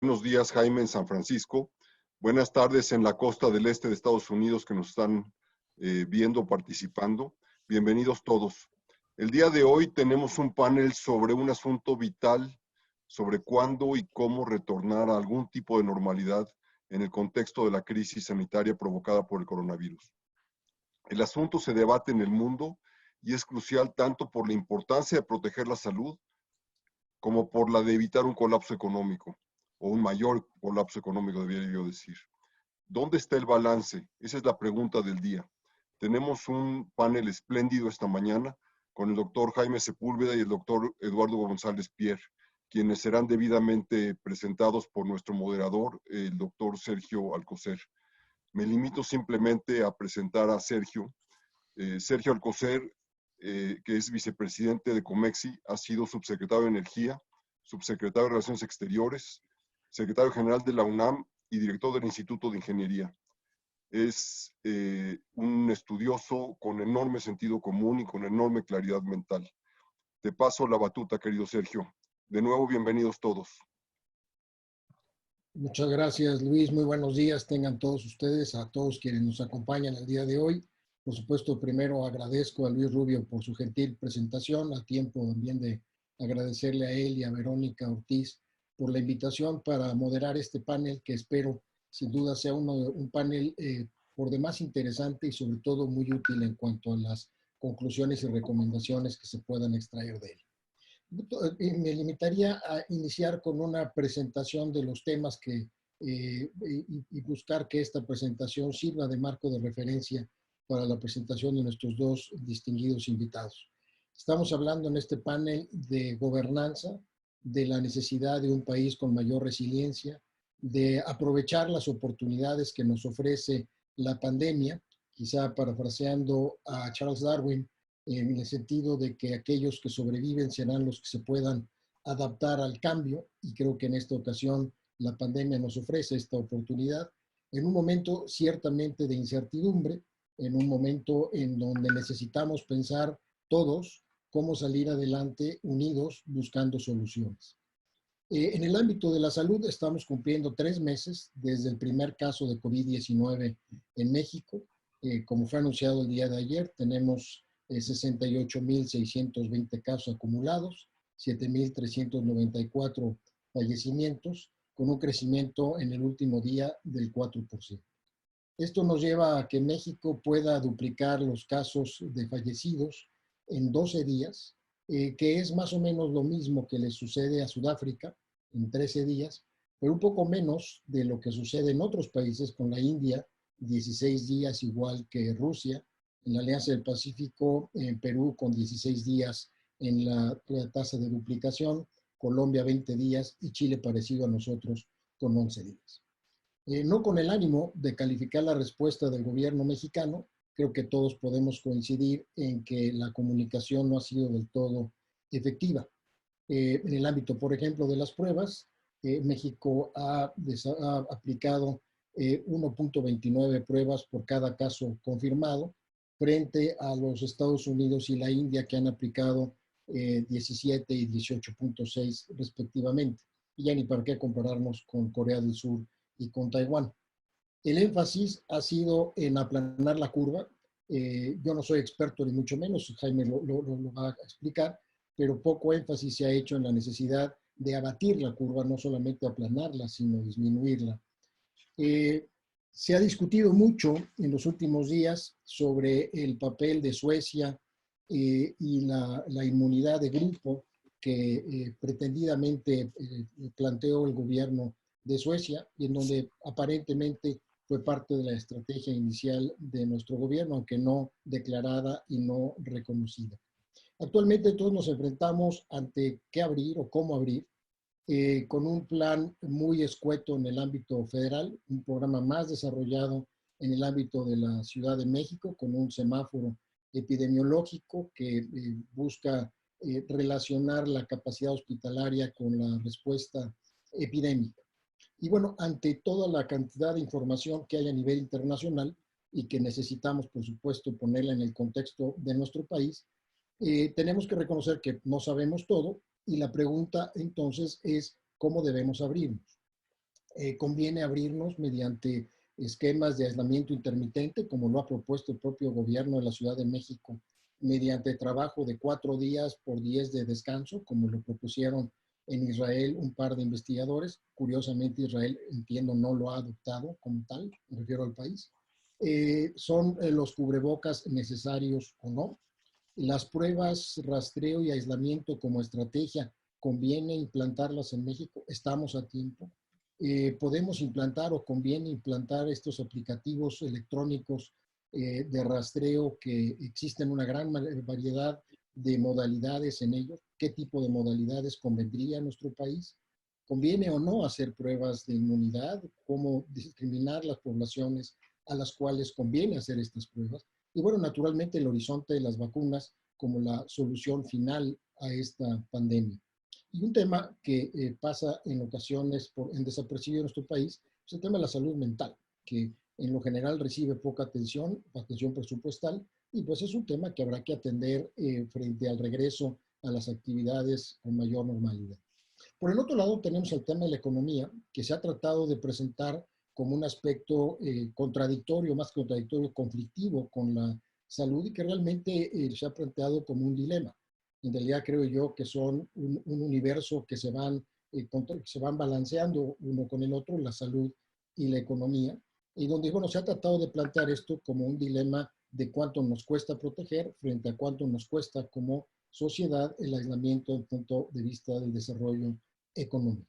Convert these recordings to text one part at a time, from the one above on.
Buenos días, Jaime, en San Francisco. Buenas tardes en la costa del este de Estados Unidos que nos están viendo, participando. Bienvenidos todos. El día de hoy tenemos un panel sobre un asunto vital, sobre cuándo y cómo retornar a algún tipo de normalidad en el contexto de la crisis sanitaria provocada por el coronavirus. El asunto se debate en el mundo y es crucial tanto por la importancia de proteger la salud como por la de evitar un colapso económico, o un mayor colapso económico, debería yo decir. ¿Dónde está el balance? Esa es la pregunta del día. Tenemos un panel espléndido esta mañana con el doctor Jaime Sepúlveda y el doctor Eduardo González Pierre, quienes serán debidamente presentados por nuestro moderador, el doctor Sergio Alcocer. Me limito simplemente a presentar a Sergio. Sergio Alcocer, que es vicepresidente de Comexi, ha sido subsecretario de Energía, subsecretario de Relaciones Exteriores, secretario general de la UNAM y director del Instituto de Ingeniería. Es un estudioso con enorme sentido común y con enorme claridad mental. Te paso la batuta, querido Sergio. De nuevo, bienvenidos todos. Muchas gracias, Luis. Muy buenos días tengan todos ustedes, a todos quienes nos acompañan el día de hoy. Por supuesto, primero agradezco a Luis Rubio por su gentil presentación, a tiempo también de agradecerle a él y a Verónica Ortiz por la invitación para moderar este panel, que espero sin duda sea un panel por demás interesante y sobre todo muy útil en cuanto a las conclusiones y recomendaciones que se puedan extraer de él. Me limitaría a iniciar con una presentación de los temas y buscar que esta presentación sirva de marco de referencia para la presentación de nuestros dos distinguidos invitados. Estamos hablando en este panel de gobernanza, de la necesidad de un país con mayor resiliencia, de aprovechar las oportunidades que nos ofrece la pandemia, quizá parafraseando a Charles Darwin, en el sentido de que aquellos que sobreviven serán los que se puedan adaptar al cambio, y creo que en esta ocasión la pandemia nos ofrece esta oportunidad, en un momento ciertamente de incertidumbre, en un momento en donde necesitamos pensar todos cómo salir adelante unidos buscando soluciones. En el ámbito de la salud estamos cumpliendo 3 meses desde el primer caso de COVID-19 en México. Como fue anunciado el día de ayer, tenemos 68.620 casos acumulados, 7.394 fallecimientos, con un crecimiento en el último día del 4%. Esto nos lleva a que México pueda duplicar los casos de fallecidos en 12 días, que es más o menos lo mismo que le sucede a Sudáfrica en 13 días, pero un poco menos de lo que sucede en otros países, con la India 16 días igual que Rusia, en la Alianza del Pacífico, en Perú con 16 días en la tasa de duplicación, Colombia 20 días y Chile parecido a nosotros con 11 días. No con el ánimo de calificar la respuesta del gobierno mexicano, creo que todos podemos coincidir en que la comunicación no ha sido del todo efectiva. En el ámbito, por ejemplo, de las pruebas, México ha aplicado 1.29 pruebas por cada caso confirmado, frente a los Estados Unidos y la India, que han aplicado 17 y 18.6 respectivamente. Y ya ni para qué compararnos con Corea del Sur y con Taiwán. El énfasis ha sido en aplanar la curva. Yo no soy experto ni mucho menos, Jaime lo va a explicar, pero poco énfasis se ha hecho en la necesidad de abatir la curva, no solamente aplanarla, sino disminuirla. Se ha discutido mucho en los últimos días sobre el papel de Suecia y la inmunidad de grupo que pretendidamente planteó el gobierno de Suecia, y en donde aparentemente fue parte de la estrategia inicial de nuestro gobierno, aunque no declarada y no reconocida. Actualmente todos nos enfrentamos ante qué abrir o cómo abrir, con un plan muy escueto en el ámbito federal, un programa más desarrollado en el ámbito de la Ciudad de México, con un semáforo epidemiológico que busca relacionar la capacidad hospitalaria con la respuesta epidémica. Y bueno, ante toda la cantidad de información que hay a nivel internacional y que necesitamos, por supuesto, ponerla en el contexto de nuestro país, tenemos que reconocer que no sabemos todo, y la pregunta entonces es cómo debemos abrirnos. conviene abrirnos mediante esquemas de aislamiento intermitente, como lo ha propuesto el propio gobierno de la Ciudad de México, mediante trabajo de 4 días por 10 de descanso, como lo propusieron en Israel un par de investigadores. Curiosamente, Israel, entiendo, no lo ha adoptado como tal, me refiero al país. ¿Son los cubrebocas necesarios o no? Las pruebas, rastreo y aislamiento como estrategia, ¿conviene implantarlas en México? ¿Estamos a tiempo? ¿Podemos implantar o conviene implantar estos aplicativos electrónicos de rastreo que existen una gran variedad de modalidades en ellos? ¿Qué tipo de modalidades convendría a nuestro país? ¿Conviene o no hacer pruebas de inmunidad? ¿Cómo discriminar las poblaciones a las cuales conviene hacer estas pruebas? Y bueno, naturalmente el horizonte de las vacunas como la solución final a esta pandemia. Y un tema que pasa en ocasiones en desapercibido en nuestro país es el tema de la salud mental, que en lo general recibe poca atención presupuestal, y pues es un tema que habrá que atender frente al regreso a las actividades con mayor normalidad. Por el otro lado, tenemos el tema de la economía, que se ha tratado de presentar como un aspecto contradictorio, más contradictorio, conflictivo con la salud, y que realmente se ha planteado como un dilema. En realidad creo yo que son un universo que se van balanceando uno con el otro, la salud y la economía, y donde, bueno, se ha tratado de plantear esto como un dilema de cuánto nos cuesta proteger frente a cuánto nos cuesta como sociedad el aislamiento desde el punto de vista del desarrollo económico.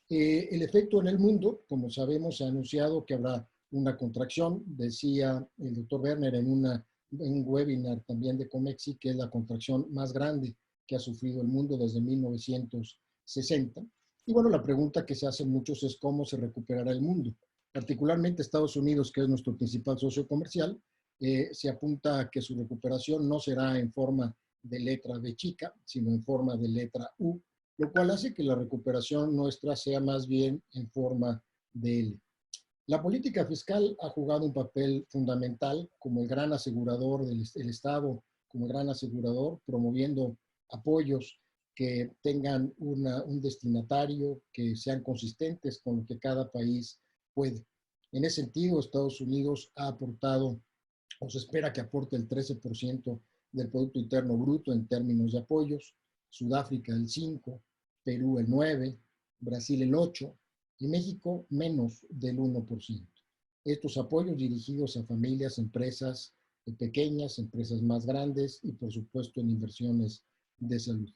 El efecto en el mundo, como sabemos, se ha anunciado que habrá una contracción, decía el doctor Werner en un webinar también de Comexi, que es la contracción más grande que ha sufrido el mundo desde 1960. Y bueno, la pregunta que se hacen muchos es cómo se recuperará el mundo. Particularmente Estados Unidos, que es nuestro principal socio comercial, se apunta a que su recuperación no será en forma de letra B chica, sino en forma de letra U, lo cual hace que la recuperación nuestra sea más bien en forma de L. La política fiscal ha jugado un papel fundamental como el gran asegurador del Estado, como el gran asegurador, promoviendo apoyos que tengan un destinatario, que sean consistentes con lo que cada país puede. En ese sentido, Estados Unidos ha aportado, o se espera que aporte el 13% del Producto Interno Bruto en términos de apoyos, Sudáfrica el 5%, Perú el 9%, Brasil el 8%, y México menos del 1%. Estos apoyos dirigidos a familias, empresas pequeñas, empresas más grandes y por supuesto en inversiones de salud.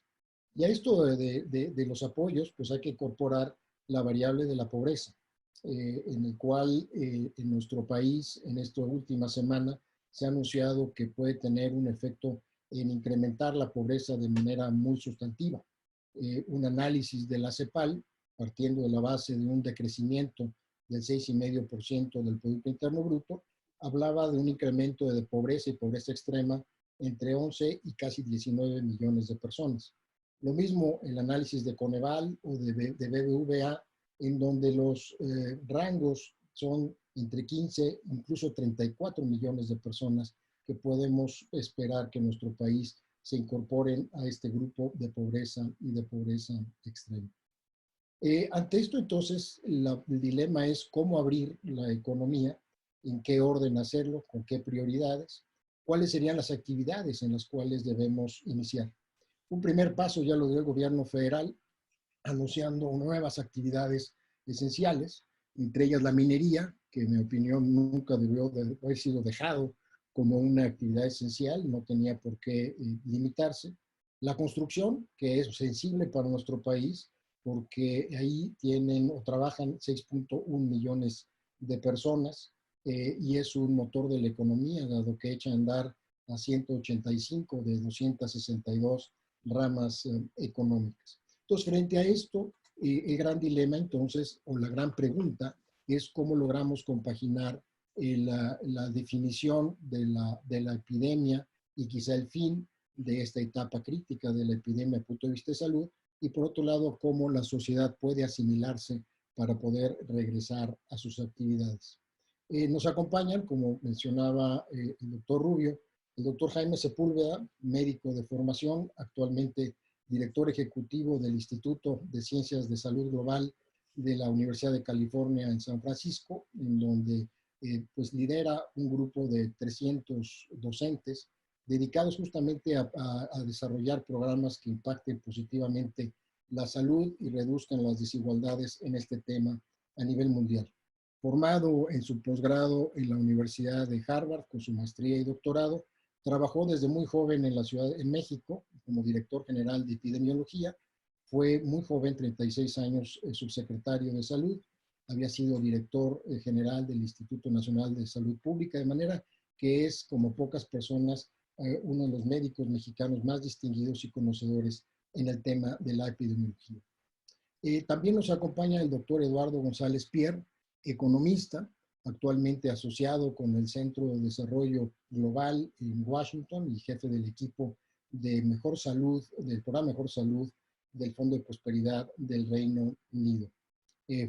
Y a esto de los apoyos, pues hay que incorporar la variable de la pobreza, en el cual en nuestro país en esta última semana se ha anunciado que puede tener un efecto en incrementar la pobreza de manera muy sustantiva. Un análisis de la CEPAL, partiendo de la base de un decrecimiento del 6,5% del Producto Interno Bruto, hablaba de un incremento de pobreza y pobreza extrema entre 11 y casi 19 millones de personas. Lo mismo el análisis de Coneval o de BBVA, en donde los rangos son entre 15, incluso 34 millones de personas que podemos esperar que nuestro país se incorporen a este grupo de pobreza y de pobreza extrema. Ante esto, entonces, el dilema es cómo abrir la economía, en qué orden hacerlo, con qué prioridades, cuáles serían las actividades en las cuales debemos iniciar. Un primer paso ya lo dio el gobierno federal, anunciando nuevas actividades esenciales, entre ellas la minería, que en mi opinión nunca debió de haber sido dejado como una actividad esencial, no tenía por qué limitarse. La construcción, que es sensible para nuestro país, porque ahí tienen o trabajan 6.1 millones de personas y es un motor de la economía, dado que echa a andar a 185 de 262 ramas económicas. Entonces, frente a esto, el gran dilema entonces, o la gran pregunta, es cómo logramos compaginar la definición de la epidemia y quizá el fin de esta etapa crítica de la epidemia desde el punto de vista de salud, y por otro lado, cómo la sociedad puede asimilarse para poder regresar a sus actividades. Nos acompañan, como mencionaba el doctor Rubio, el doctor Jaime Sepúlveda, médico de formación, actualmente director ejecutivo del Instituto de Ciencias de Salud Global de la Universidad de California en San Francisco, en donde pues lidera un grupo de 300 docentes dedicados justamente a desarrollar programas que impacten positivamente la salud y reduzcan las desigualdades en este tema a nivel mundial. Formado en su posgrado en la Universidad de Harvard con su maestría y doctorado, trabajó desde muy joven en la Ciudad de México como director general de epidemiología. Fue muy joven, 36 años, subsecretario de salud. Había sido director general del Instituto Nacional de Salud Pública, de manera que es, como pocas personas, uno de los médicos mexicanos más distinguidos y conocedores en el tema de la epidemiología. También nos acompaña el doctor Eduardo González Pierre, economista, actualmente asociado con el Centro de Desarrollo Global en Washington y jefe del equipo de Mejor Salud, del programa Mejor Salud del Fondo de Prosperidad del Reino Unido.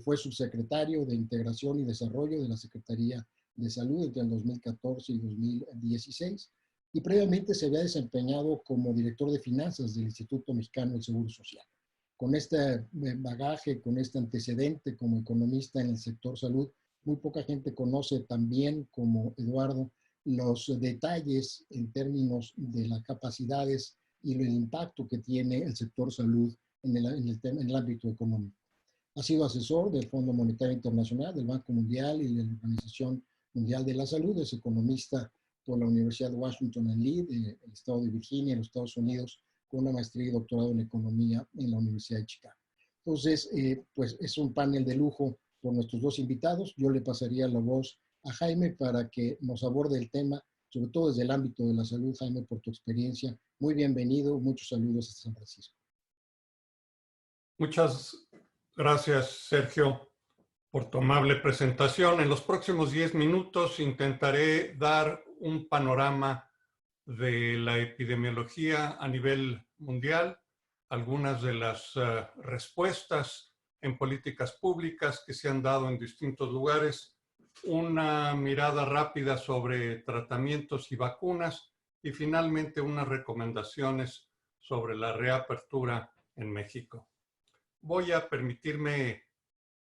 Fue subsecretario de Integración y Desarrollo de la Secretaría de Salud entre el 2014 y 2016 y previamente se había desempeñado como director de finanzas del Instituto Mexicano del Seguro Social. Con este bagaje, con este antecedente como economista en el sector salud, muy poca gente conoce también como Eduardo los detalles en términos de las capacidades y el impacto que tiene el sector salud en el ámbito económico. Ha sido asesor del Fondo Monetario Internacional, del Banco Mundial y de la Organización Mundial de la Salud. Es economista por la Universidad de Washington en Lee, el estado de Virginia, en los Estados Unidos, con una maestría y doctorado en economía en la Universidad de Chicago. Entonces, pues es un panel de lujo por nuestros dos invitados. Yo le pasaría la voz a Jaime para que nos aborde el tema, sobre todo desde el ámbito de la salud. Jaime, por tu experiencia, muy bienvenido. Muchos saludos desde San Francisco. Muchas gracias, Sergio, por tu amable presentación. En los próximos 10 minutos intentaré dar un panorama de la epidemiología a nivel mundial, algunas de las respuestas en políticas públicas que se han dado en distintos lugares, una mirada rápida sobre tratamientos y vacunas y finalmente unas recomendaciones sobre la reapertura en México. Voy a permitirme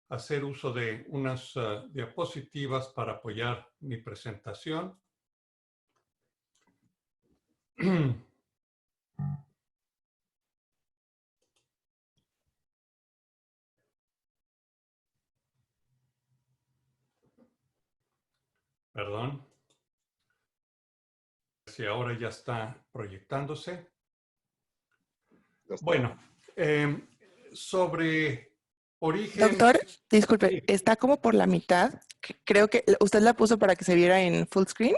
hacer uso de unas diapositivas para apoyar mi presentación. Perdón. Si ahora ya está proyectándose. Bueno, sobre origen... Doctor, disculpe, está como por la mitad. Creo que usted la puso para que se viera en full screen.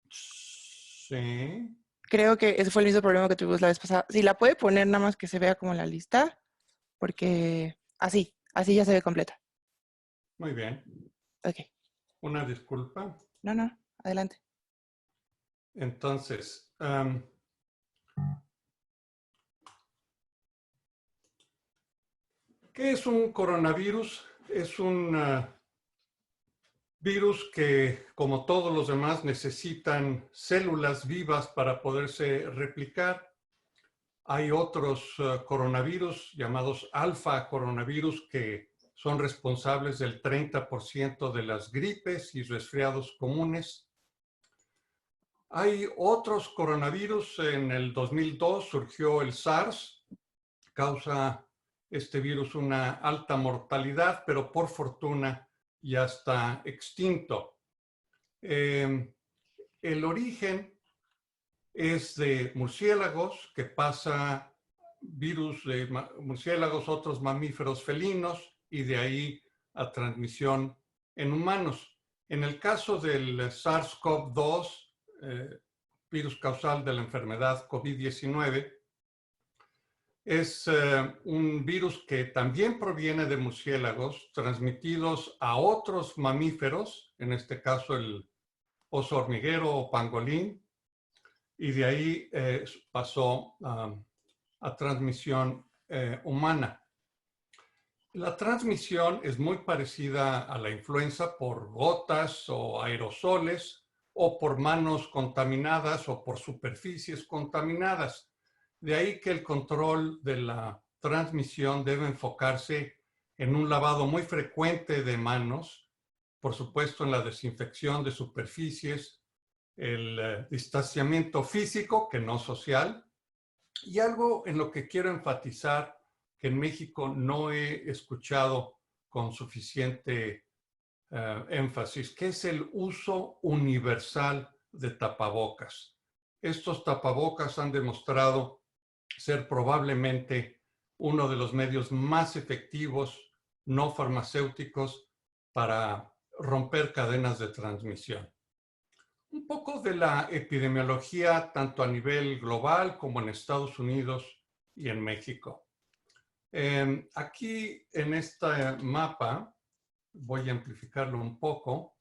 Sí. Creo que ese fue el mismo problema que tuvimos la vez pasada. Si la puede poner nada más que se vea como en la lista, porque así ya se ve completa. Muy bien. Ok. Una disculpa. No, adelante. Entonces, ¿qué es un coronavirus? Es un virus que, como todos los demás, necesitan células vivas para poderse replicar. Hay otros coronavirus llamados alfa coronavirus que son responsables del 30% de las gripes y resfriados comunes. Hay otros coronavirus. En el 2002 surgió el SARS. Causa este virus una alta mortalidad, pero por fortuna ya está extinto. El origen es de murciélagos, que pasa virus de murciélagos, otros mamíferos felinos, y de ahí a transmisión en humanos. En el caso del SARS-CoV-2, virus causal de la enfermedad COVID-19, es un virus que también proviene de murciélagos transmitidos a otros mamíferos, en este caso el oso hormiguero o pangolín, y de ahí pasó a transmisión humana. La transmisión es muy parecida a la influenza por gotas o aerosoles o por manos contaminadas o por superficies contaminadas. De ahí que el control de la transmisión debe enfocarse en un lavado muy frecuente de manos, por supuesto en la desinfección de superficies, el distanciamiento físico, que no social, y algo en lo que quiero enfatizar que en México no he escuchado con suficiente énfasis, que es el uso universal de tapabocas. Estos tapabocas han demostrado ser probablemente uno de los medios más efectivos no farmacéuticos para romper cadenas de transmisión. Un poco de la epidemiología tanto a nivel global como en Estados Unidos y en México. Aquí en este mapa, voy a amplificarlo un poco,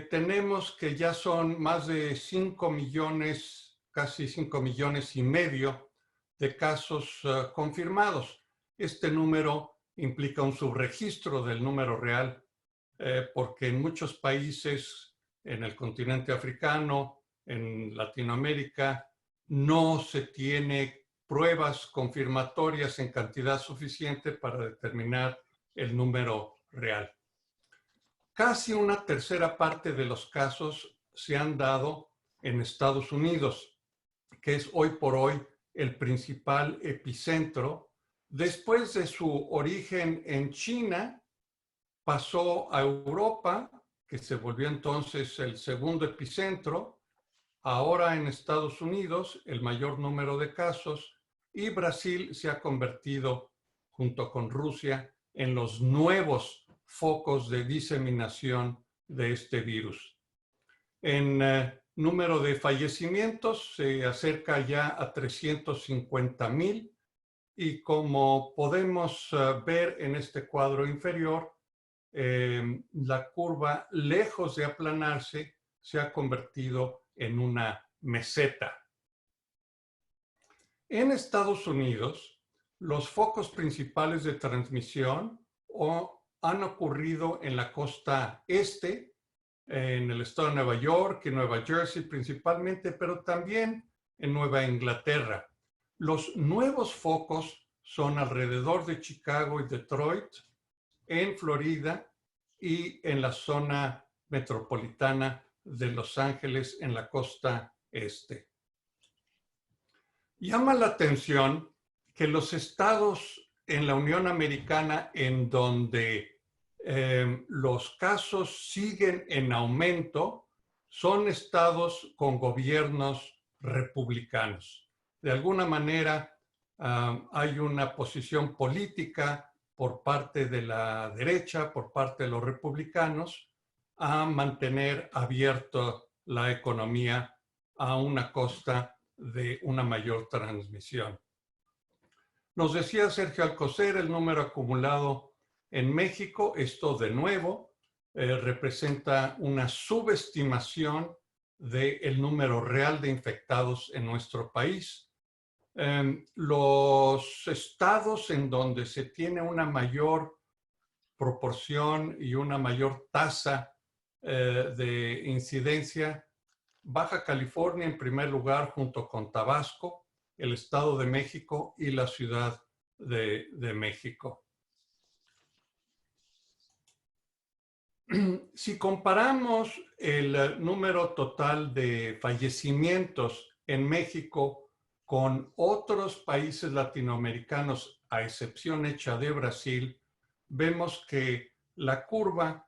tenemos que ya son más de 5 millones, casi 5 millones y medio de casos confirmados. Este número implica un subregistro del número real, porque en muchos países, en el continente africano, en Latinoamérica, no se tiene pruebas confirmatorias en cantidad suficiente para determinar el número real. Casi una tercera parte de los casos se han dado en Estados Unidos, que es hoy por hoy el principal epicentro. Después de su origen en China, pasó a Europa, que se volvió entonces el segundo epicentro, ahora en Estados Unidos el mayor número de casos, y Brasil se ha convertido, junto con Rusia, en los nuevos focos de diseminación de este virus. En número de fallecimientos se acerca ya a 350,000, y como podemos ver en este cuadro inferior, la curva, lejos de aplanarse, se ha convertido en una meseta. En Estados Unidos, los focos principales de transmisión han ocurrido en la costa este, en el estado de Nueva York y Nueva Jersey principalmente, pero también en Nueva Inglaterra. Los nuevos focos son alrededor de Chicago y Detroit, en Florida y en la zona metropolitana de Los Ángeles en la costa este. Llama la atención que los estados en la Unión Americana en donde los casos siguen en aumento son estados con gobiernos republicanos. De alguna manera hay una posición política por parte de la derecha, por parte de los republicanos, a mantener abierta la economía a una costa de una mayor transmisión. Nos decía Sergio Alcocer el número acumulado en México. Esto de nuevo representa una subestimación del número real de infectados en nuestro país. Los estados en donde se tiene una mayor proporción y una mayor tasa de incidencia, Baja California en primer lugar junto con Tabasco, el Estado de México y la Ciudad de México. Si comparamos el número total de fallecimientos en México con otros países latinoamericanos, a excepción hecha de Brasil, vemos que la curva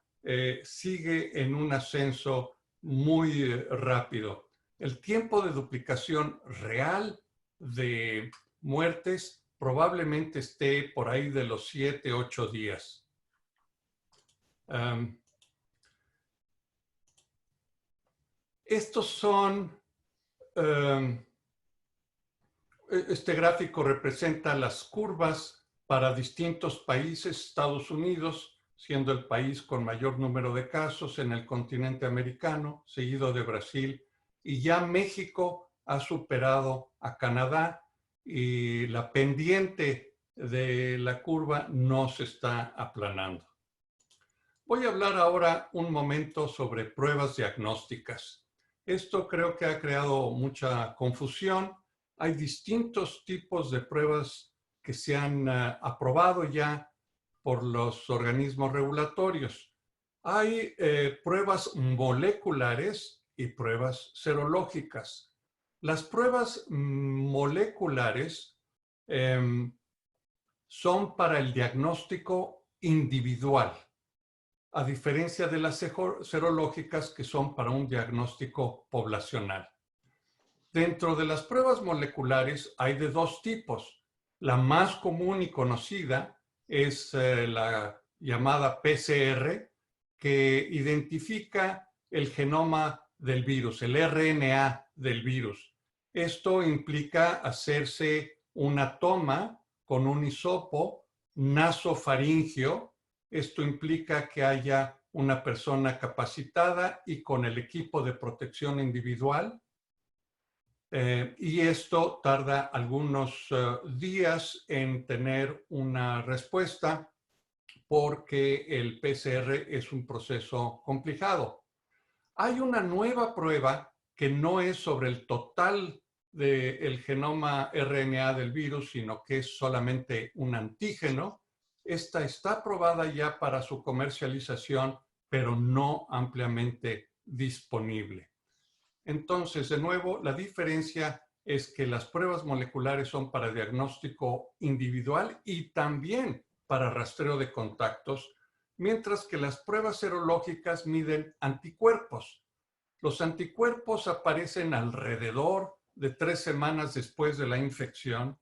sigue en un ascenso muy rápido. El tiempo de duplicación real de muertes probablemente esté por ahí de los 7, 8 días. Estos son... Este gráfico representa las curvas para distintos países. Estados Unidos, siendo el país con mayor número de casos en el continente americano, seguido de Brasil, y ya México ha superado a Canadá y la pendiente de la curva no se está aplanando. Voy a hablar ahora un momento sobre pruebas diagnósticas. Esto creo que ha creado mucha confusión. Hay distintos tipos de pruebas que se han aprobado ya por los organismos regulatorios. Hay pruebas moleculares y pruebas serológicas. Las pruebas moleculares son para el diagnóstico individual, a diferencia de las serológicas que son para un diagnóstico poblacional. Dentro de las pruebas moleculares hay de dos tipos. La más común y conocida es la llamada PCR, que identifica el genoma del virus, el RNA del virus. Esto implica hacerse una toma con un hisopo nasofaringeo. Esto implica que haya una persona capacitada y con el equipo de protección individual. Y esto tarda algunos días en tener una respuesta porque el PCR es un proceso complicado. Hay una nueva prueba que no es sobre el total del genoma RNA del virus, sino que es solamente un antígeno. Esta está aprobada ya para su comercialización, pero no ampliamente disponible. Entonces, de nuevo, la diferencia es que las pruebas moleculares son para diagnóstico individual y también para rastreo de contactos, mientras que las pruebas serológicas miden anticuerpos. Los anticuerpos aparecen alrededor de 3 semanas después de la infección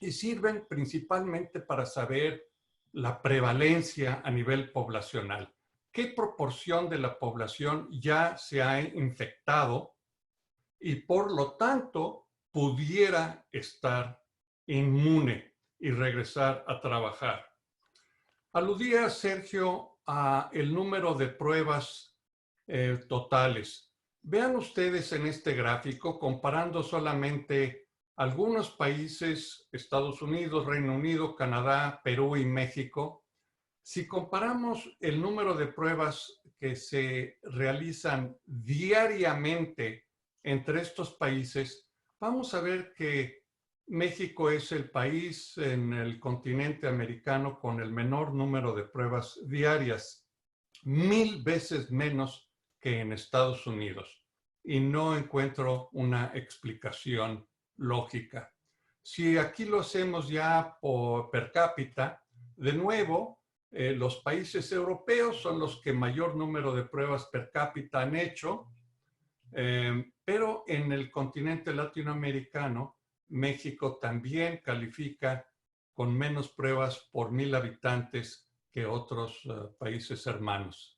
y sirven principalmente para saber la prevalencia a nivel poblacional. ¿Qué proporción de la población ya se ha infectado y por lo tanto pudiera estar inmune y regresar a trabajar? Aludía Sergio a el número de pruebas totales. Vean ustedes en este gráfico, comparando solamente algunos países, Estados Unidos, Reino Unido, Canadá, Perú y México. Si comparamos el número de pruebas que se realizan diariamente entre estos países, vamos a ver que México es el país en el continente americano con el menor número de pruebas diarias, 1000 veces menos que en Estados Unidos. Y no encuentro una explicación lógica. Si aquí lo hacemos ya por per cápita, de nuevo, los países europeos son los que mayor número de pruebas per cápita han hecho, pero en el continente latinoamericano, México también califica con menos pruebas por 1000 habitantes que otros países hermanos.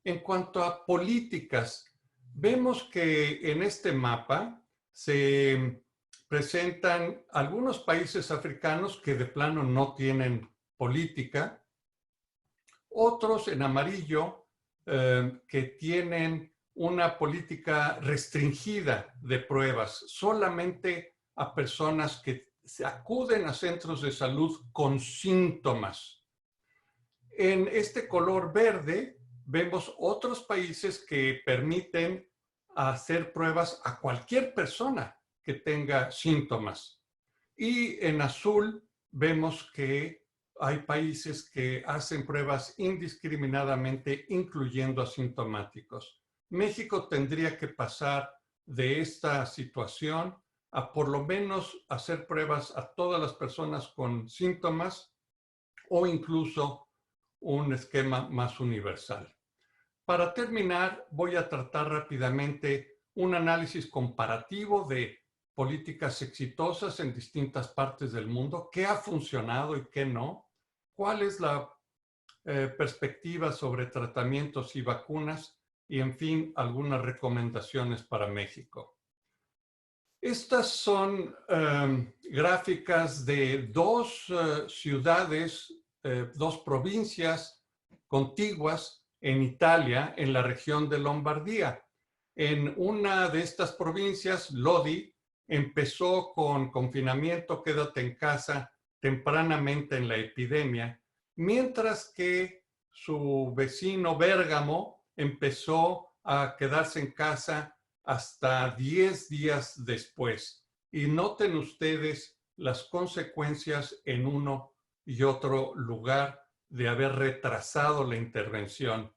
En cuanto a políticas, vemos que en este mapa se presentan algunos países africanos que de plano no tienen política, otros en amarillo que tienen una política restringida de pruebas, solamente a personas que acuden a centros de salud con síntomas. En este color verde vemos otros países que permiten hacer pruebas a cualquier persona que tenga síntomas. Y en azul vemos que hay países que hacen pruebas indiscriminadamente, incluyendo asintomáticos. México tendría que pasar de esta situación a por lo menos hacer pruebas a todas las personas con síntomas o incluso un esquema más universal. Para terminar, voy a tratar rápidamente un análisis comparativo de políticas exitosas en distintas partes del mundo, qué ha funcionado y qué no, cuál es la perspectiva sobre tratamientos y vacunas y, en fin, algunas recomendaciones para México. Estas son gráficas de dos ciudades, dos provincias contiguas en Italia, en la región de Lombardía. En una de estas provincias, Lodi, empezó con confinamiento, quédate en casa, tempranamente en la epidemia, mientras que su vecino Bérgamo empezó a quedarse en casa hasta 10 días después. Y noten ustedes las consecuencias en uno y otro lugar de haber retrasado la intervención.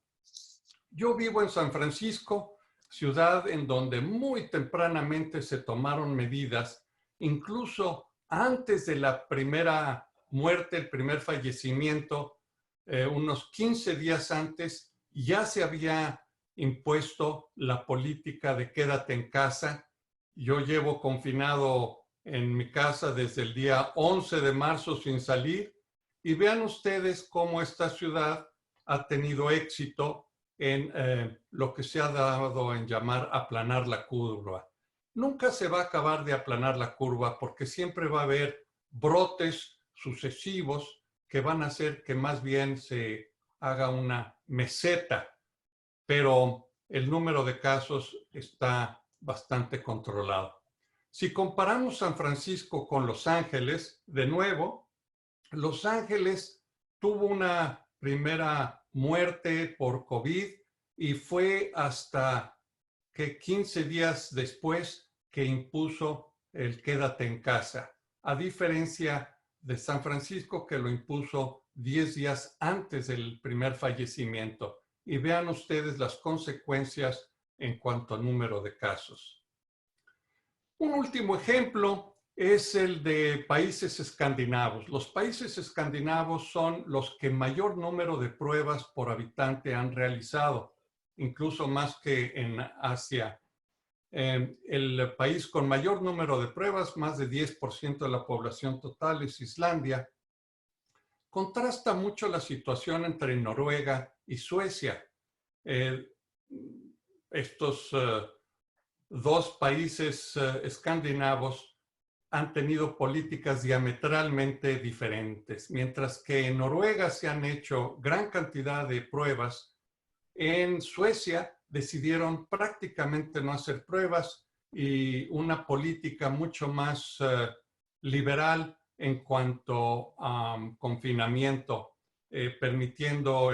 Yo vivo en San Francisco, ciudad en donde muy tempranamente se tomaron medidas, incluso antes de la primera muerte, el primer fallecimiento, unos 15 días antes, ya se había impuesto la política de quédate en casa. Yo llevo confinado en mi casa desde el día 11 de marzo sin salir, y vean ustedes cómo esta ciudad ha tenido éxito en lo que se ha dado en llamar aplanar la curva. Nunca se va a acabar de aplanar la curva porque siempre va a haber brotes sucesivos que van a hacer que más bien se haga una meseta, pero el número de casos está bastante controlado. Si comparamos San Francisco con Los Ángeles, de nuevo, Los Ángeles tuvo una primera muerte por COVID y fue hasta que 15 días después que impuso el quédate en casa, a diferencia de San Francisco, que lo impuso 10 días antes del primer fallecimiento. Y vean ustedes las consecuencias en cuanto al número de casos. Un último ejemplo es el de países escandinavos. Los países escandinavos son los que mayor número de pruebas por habitante han realizado, incluso más que en Asia. El país con mayor número de pruebas, más de 10% de la población total, es Islandia. Contrasta mucho la situación entre Noruega y Suecia. Estos dos países escandinavos han tenido políticas diametralmente diferentes. Mientras que en Noruega se han hecho gran cantidad de pruebas, en Suecia decidieron prácticamente no hacer pruebas y una política mucho más liberal en cuanto a confinamiento, permitiendo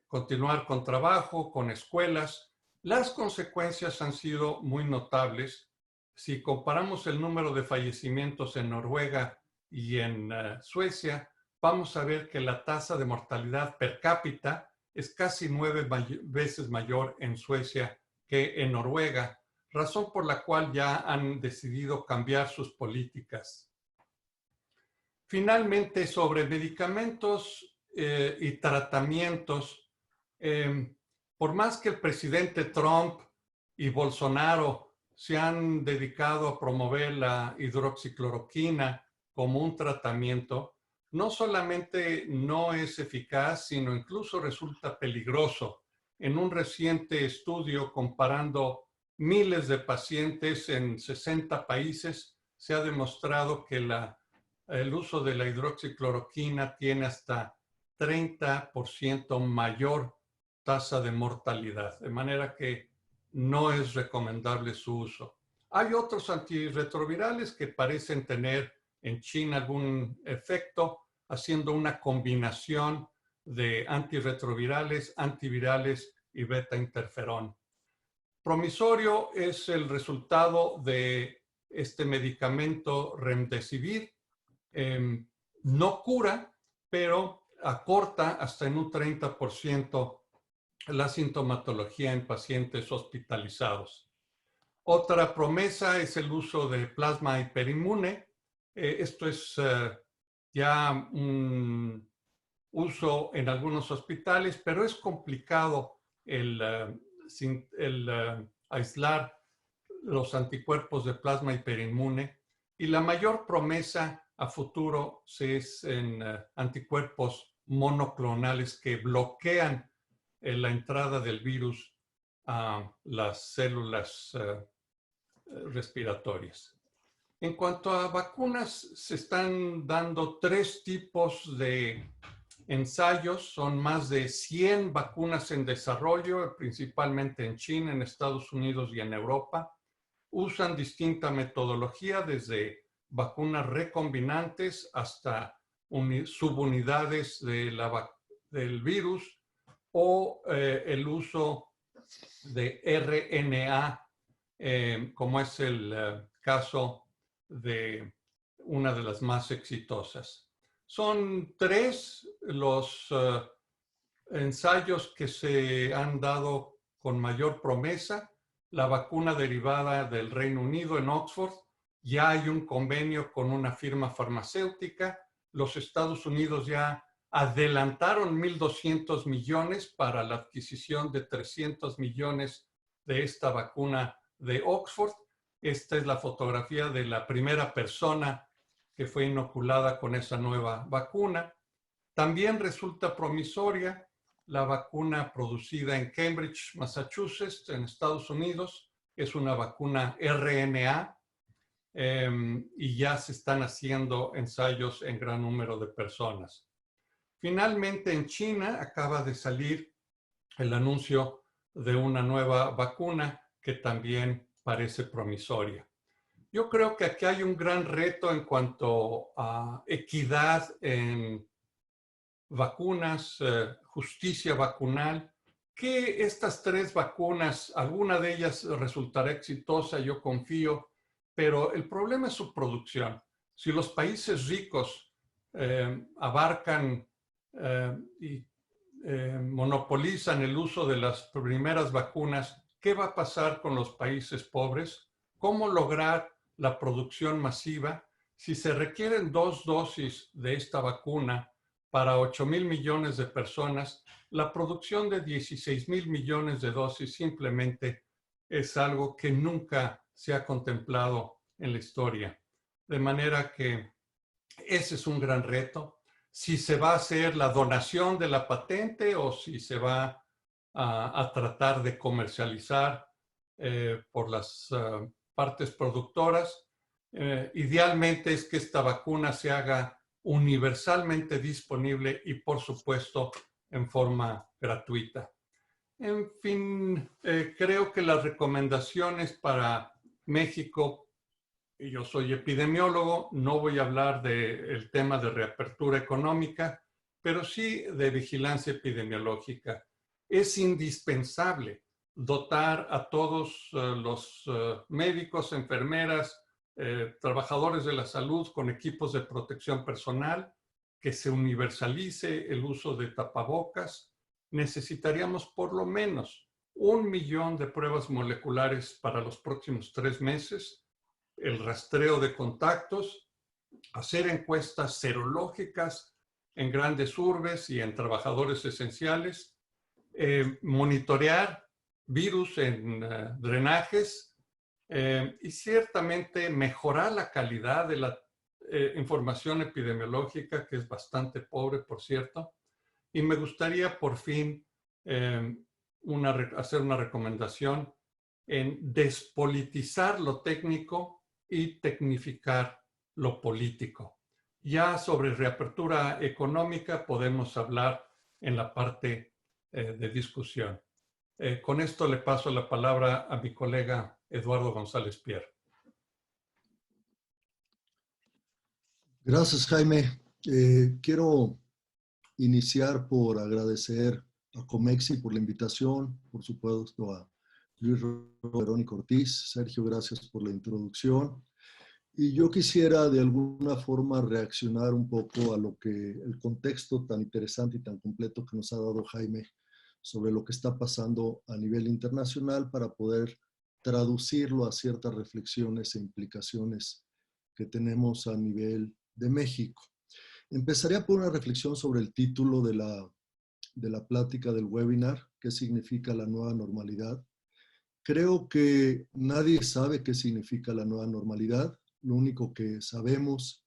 continuar con trabajo, con escuelas. Las consecuencias han sido muy notables. Si comparamos el número de fallecimientos en Noruega y en Suecia, vamos a ver que la tasa de mortalidad per cápita es casi 9 veces mayor en Suecia que en Noruega, razón por la cual ya han decidido cambiar sus políticas. Finalmente, sobre medicamentos y tratamientos, por más que el presidente Trump y Bolsonaro se han dedicado a promover la hidroxicloroquina como un tratamiento, no solamente no es eficaz, sino incluso resulta peligroso. En un reciente estudio comparando miles de pacientes en 60 países, se ha demostrado que el uso de la hidroxicloroquina tiene hasta 30% mayor tasa de mortalidad, de manera que no es recomendable su uso. Hay otros antirretrovirales que parecen tener en China algún efecto, haciendo una combinación de antirretrovirales, antivirales y beta-interferón. Promisorio es el resultado de este medicamento Remdesivir. No cura, pero acorta hasta en un 30% la sintomatología en pacientes hospitalizados. Otra promesa es el uso de plasma hiperinmune. Esto es ya un uso en algunos hospitales, pero es complicado el aislar los anticuerpos de plasma hiperinmune, y la mayor promesa a futuro es en anticuerpos monoclonales que bloquean la entrada del virus a las células respiratorias. En cuanto a vacunas, se están dando 3 tipos de ensayos. Son más de 100 vacunas en desarrollo, principalmente en China, en Estados Unidos y en Europa. Usan distinta metodología, desde vacunas recombinantes hasta subunidades del virus, o el uso de RNA, como es el caso de una de las más exitosas. Son 3 los ensayos que se han dado con mayor promesa. La vacuna derivada del Reino Unido en Oxford, ya hay un convenio con una firma farmacéutica. Los Estados Unidos ya adelantaron 1.200 millones para la adquisición de 300 millones de esta vacuna de Oxford. Esta es la fotografía de la primera persona que fue inoculada con esa nueva vacuna. También resulta promisoria la vacuna producida en Cambridge, Massachusetts, en Estados Unidos. Es una vacuna RNA y ya se están haciendo ensayos en gran número de personas. Finalmente, en China acaba de salir el anuncio de una nueva vacuna que también parece promisoria. Yo creo que aquí hay un gran reto en cuanto a equidad en vacunas, justicia vacunal, que estas 3 vacunas, alguna de ellas resultará exitosa, yo confío, pero el problema es su producción. Si los países ricos abarcan y monopolizan el uso de las primeras vacunas, ¿qué va a pasar con los países pobres? ¿Cómo lograr la producción masiva? Si se requieren 2 dosis de esta vacuna para 8,000 millones de personas, la producción de 16,000 millones de dosis simplemente es algo que nunca se ha contemplado en la historia. De manera que ese es un gran reto. Si se va a hacer la donación de la patente o si se va a tratar de comercializar por las partes productoras. Idealmente es que esta vacuna se haga universalmente disponible y, por supuesto, en forma gratuita. En fin, creo que las recomendaciones para México, y yo soy epidemiólogo, no voy a hablar del tema de reapertura económica, pero sí de vigilancia epidemiológica. Es indispensable dotar a todos los médicos, enfermeras, trabajadores de la salud con equipos de protección personal, que se universalice el uso de tapabocas. Necesitaríamos por lo menos 1 millón de pruebas moleculares para los próximos 3 meses, el rastreo de contactos, hacer encuestas serológicas en grandes urbes y en trabajadores esenciales, monitorear virus en drenajes, y ciertamente mejorar la calidad de la información epidemiológica, que es bastante pobre, por cierto. Y me gustaría por fin hacer una recomendación en despolitizar lo técnico y tecnificar lo político. Ya sobre reapertura económica podemos hablar en la parte de discusión. Con esto le paso la palabra a mi colega Eduardo González Pierre. Gracias, Jaime. Quiero iniciar por agradecer a Comexi por la invitación, por supuesto a Luis Verónica Ortiz. Sergio, gracias por la introducción. Y yo quisiera de alguna forma reaccionar un poco a lo que el contexto tan interesante y tan completo que nos ha dado Jaime sobre lo que está pasando a nivel internacional para poder traducirlo a ciertas reflexiones e implicaciones que tenemos a nivel de México. Empezaría por una reflexión sobre el título de la plática del webinar, qué significa la nueva normalidad. Creo que nadie sabe qué significa la nueva normalidad. Lo único que sabemos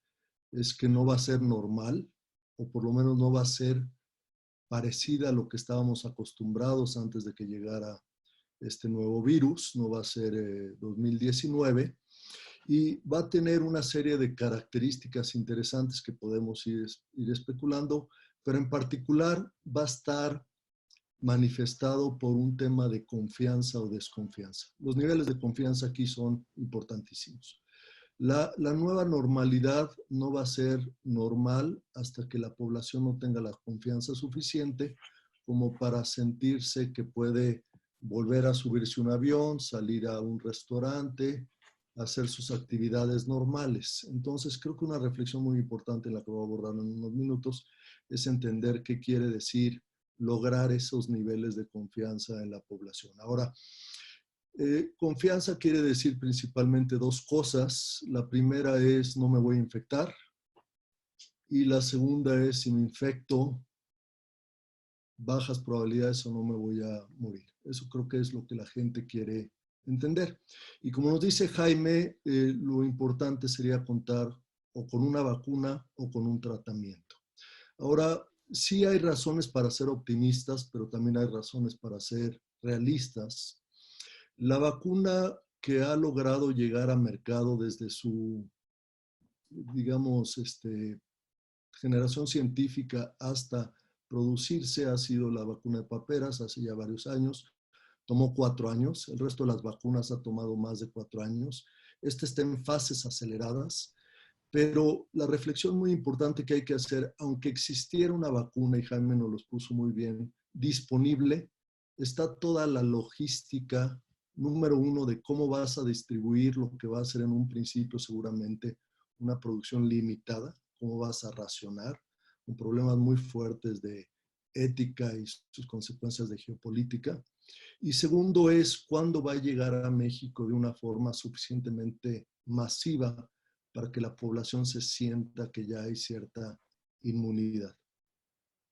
es que no va a ser normal, o por lo menos no va a ser parecida a lo que estábamos acostumbrados antes de que llegara este nuevo virus, no va a ser 2019, y va a tener una serie de características interesantes que podemos ir especulando, pero en particular va a estar manifestado por un tema de confianza o desconfianza. Los niveles de confianza aquí son importantísimos. La nueva normalidad no va a ser normal hasta que la población no tenga la confianza suficiente como para sentirse que puede volver a subirse a un avión, salir a un restaurante, hacer sus actividades normales. Entonces, creo que una reflexión muy importante en la que voy a abordar en unos minutos es entender qué quiere decir lograr esos niveles de confianza en la población. Ahora, confianza quiere decir principalmente dos cosas. La primera es no me voy a infectar y la segunda es si me infecto, bajas probabilidades o no me voy a morir. Eso creo que es lo que la gente quiere entender. Y como nos dice Jaime, lo importante sería contar o con una vacuna o con un tratamiento. Ahora, sí hay razones para ser optimistas, pero también hay razones para ser realistas. La vacuna que ha logrado llegar a mercado desde su, digamos, generación científica hasta producirse ha sido la vacuna de paperas hace ya varios años. Tomó 4 años, el resto de las vacunas ha tomado más de 4 años. Esta está en fases aceleradas, pero la reflexión muy importante que hay que hacer, aunque existiera una vacuna, y Jaime nos los puso muy bien, disponible, está toda la logística, número uno, de cómo vas a distribuir lo que va a ser en un principio seguramente una producción limitada, cómo vas a racionar, con problemas muy fuertes de ética y sus consecuencias de geopolítica. Y segundo es cuándo va a llegar a México de una forma suficientemente masiva para que la población se sienta que ya hay cierta inmunidad.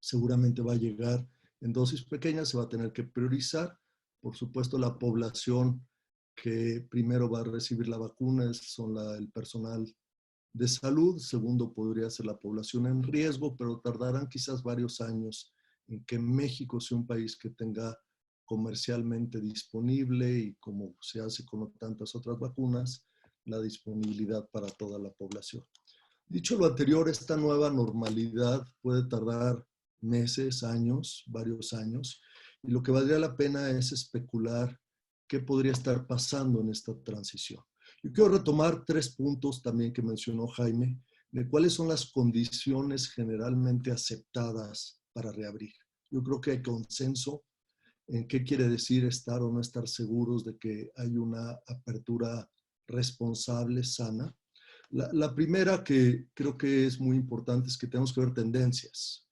Seguramente va a llegar en dosis pequeñas, se va a tener que priorizar. Por supuesto, la población que primero va a recibir la vacuna son el personal de salud. Segundo, podría ser la población en riesgo, pero tardarán quizás varios años en que México sea un país que tenga comercialmente disponible y como se hace con tantas otras vacunas, la disponibilidad para toda la población. Dicho lo anterior, esta nueva normalidad puede tardar meses, años, varios años, y lo que valdría la pena es especular qué podría estar pasando en esta transición. Yo quiero retomar 3 puntos también que mencionó Jaime, de cuáles son las condiciones generalmente aceptadas para reabrir. Yo creo que hay consenso en qué quiere decir estar o no estar seguros de que hay una apertura responsable, sana. La primera que creo que es muy importante es que tenemos que ver tendencias.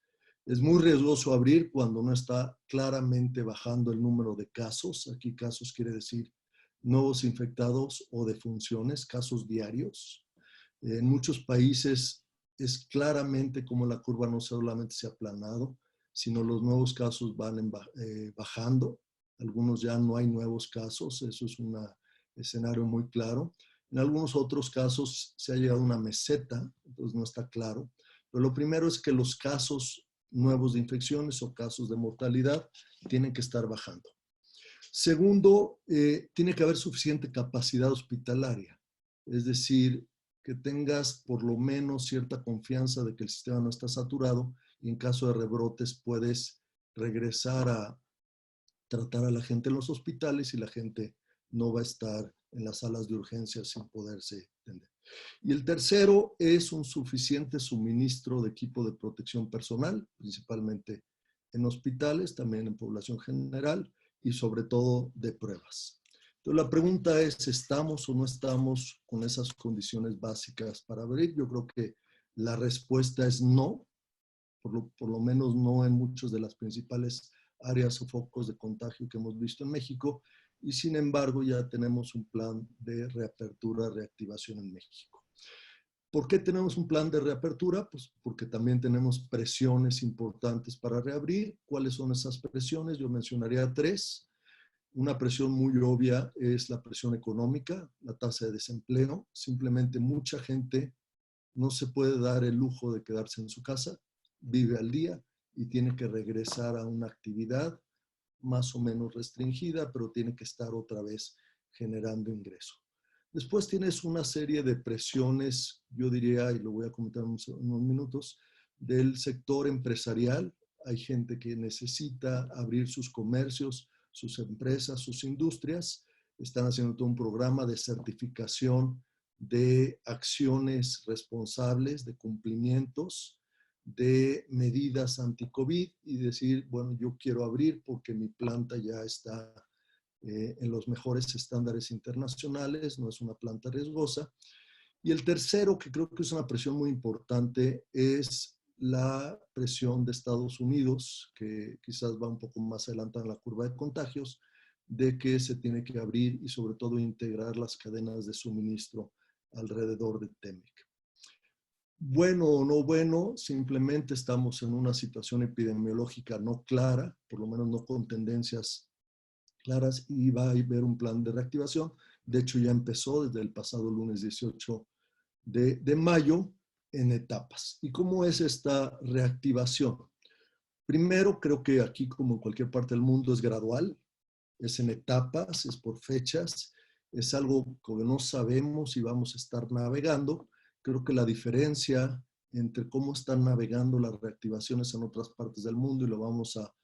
Es muy riesgoso abrir cuando no está claramente bajando el número de casos. Aquí casos quiere decir nuevos infectados o defunciones, casos diarios. En muchos países es claramente como la curva no solamente se ha aplanado, sino los nuevos casos van bajando. Algunos ya no hay nuevos casos, eso es un escenario muy claro. En algunos otros casos se ha llegado a una meseta, entonces no está claro. Pero lo primero es que los casos nuevos de infecciones o casos de mortalidad tienen que estar bajando. Segundo, tiene que haber suficiente capacidad hospitalaria, es decir, que tengas por lo menos cierta confianza de que el sistema no está saturado y en caso de rebrotes puedes regresar a tratar a la gente en los hospitales y la gente no va a estar en las salas de urgencias sin poderse atender. Y el tercero es un suficiente suministro de equipo de protección personal, principalmente en hospitales, también en población general y sobre todo de pruebas. Entonces la pregunta es, ¿estamos o no estamos con esas condiciones básicas para abrir? Yo creo que la respuesta es no, por lo menos no en muchas de las principales áreas o focos de contagio que hemos visto en México, y sin embargo ya tenemos un plan de reapertura, reactivación en México. ¿Por qué tenemos un plan de reapertura? Pues porque también tenemos presiones importantes para reabrir. ¿Cuáles son esas presiones? Yo mencionaría 3. Una presión muy obvia es la presión económica, la tasa de desempleo. Simplemente mucha gente no se puede dar el lujo de quedarse en su casa, vive al día y tiene que regresar a una actividad más o menos restringida, pero tiene que estar otra vez generando ingreso. Después tienes una serie de presiones, yo diría, y lo voy a comentar en unos minutos, del sector empresarial. Hay gente que necesita abrir sus comercios, sus empresas, sus industrias. Están haciendo todo un programa de certificación de acciones responsables, de cumplimientos, de medidas anti-COVID y decir, bueno, yo quiero abrir porque mi planta ya está en los mejores estándares internacionales, no es una planta riesgosa. Y el tercero, que creo que es una presión muy importante, es la presión de Estados Unidos, que quizás va un poco más adelantada en la curva de contagios, de que se tiene que abrir y sobre todo integrar las cadenas de suministro alrededor de TEMEC. Bueno o no bueno, simplemente estamos en una situación epidemiológica no clara, por lo menos no con tendencias claras, y va a haber un plan de reactivación. De hecho, ya empezó desde el pasado lunes 18 de mayo en etapas. ¿Y cómo es esta reactivación? Primero, creo que aquí, como en cualquier parte del mundo, es gradual, es en etapas, es por fechas, es algo que no sabemos si vamos a estar navegando. Creo que la diferencia entre cómo están navegando las reactivaciones en otras partes del mundo y lo vamos a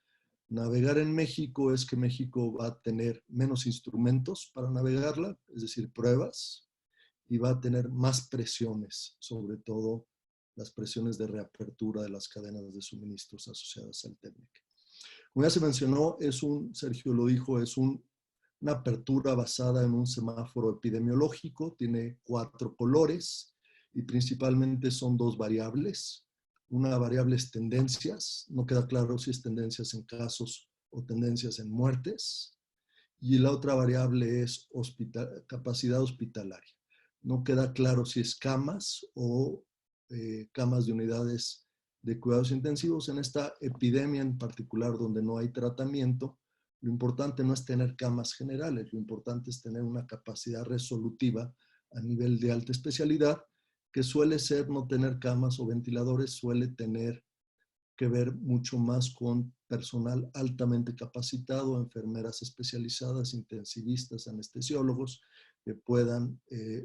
navegar en México es que México va a tener menos instrumentos para navegarla, es decir, pruebas, y va a tener más presiones, sobre todo las presiones de reapertura de las cadenas de suministros asociadas al TEMEC. Como ya se mencionó, Sergio lo dijo, es una apertura basada en un semáforo epidemiológico, tiene 4 colores y principalmente son 2 variables. Una variable es tendencias, no queda claro si es tendencias en casos o tendencias en muertes. Y la otra variable es capacidad hospitalaria. No queda claro si es camas o camas de unidades de cuidados intensivos. En esta epidemia en particular, donde no hay tratamiento, lo importante no es tener camas generales, lo importante es tener una capacidad resolutiva a nivel de alta especialidad, que suele ser no tener camas o ventiladores, suele tener que ver mucho más con personal altamente capacitado, enfermeras especializadas, intensivistas, anestesiólogos, que puedan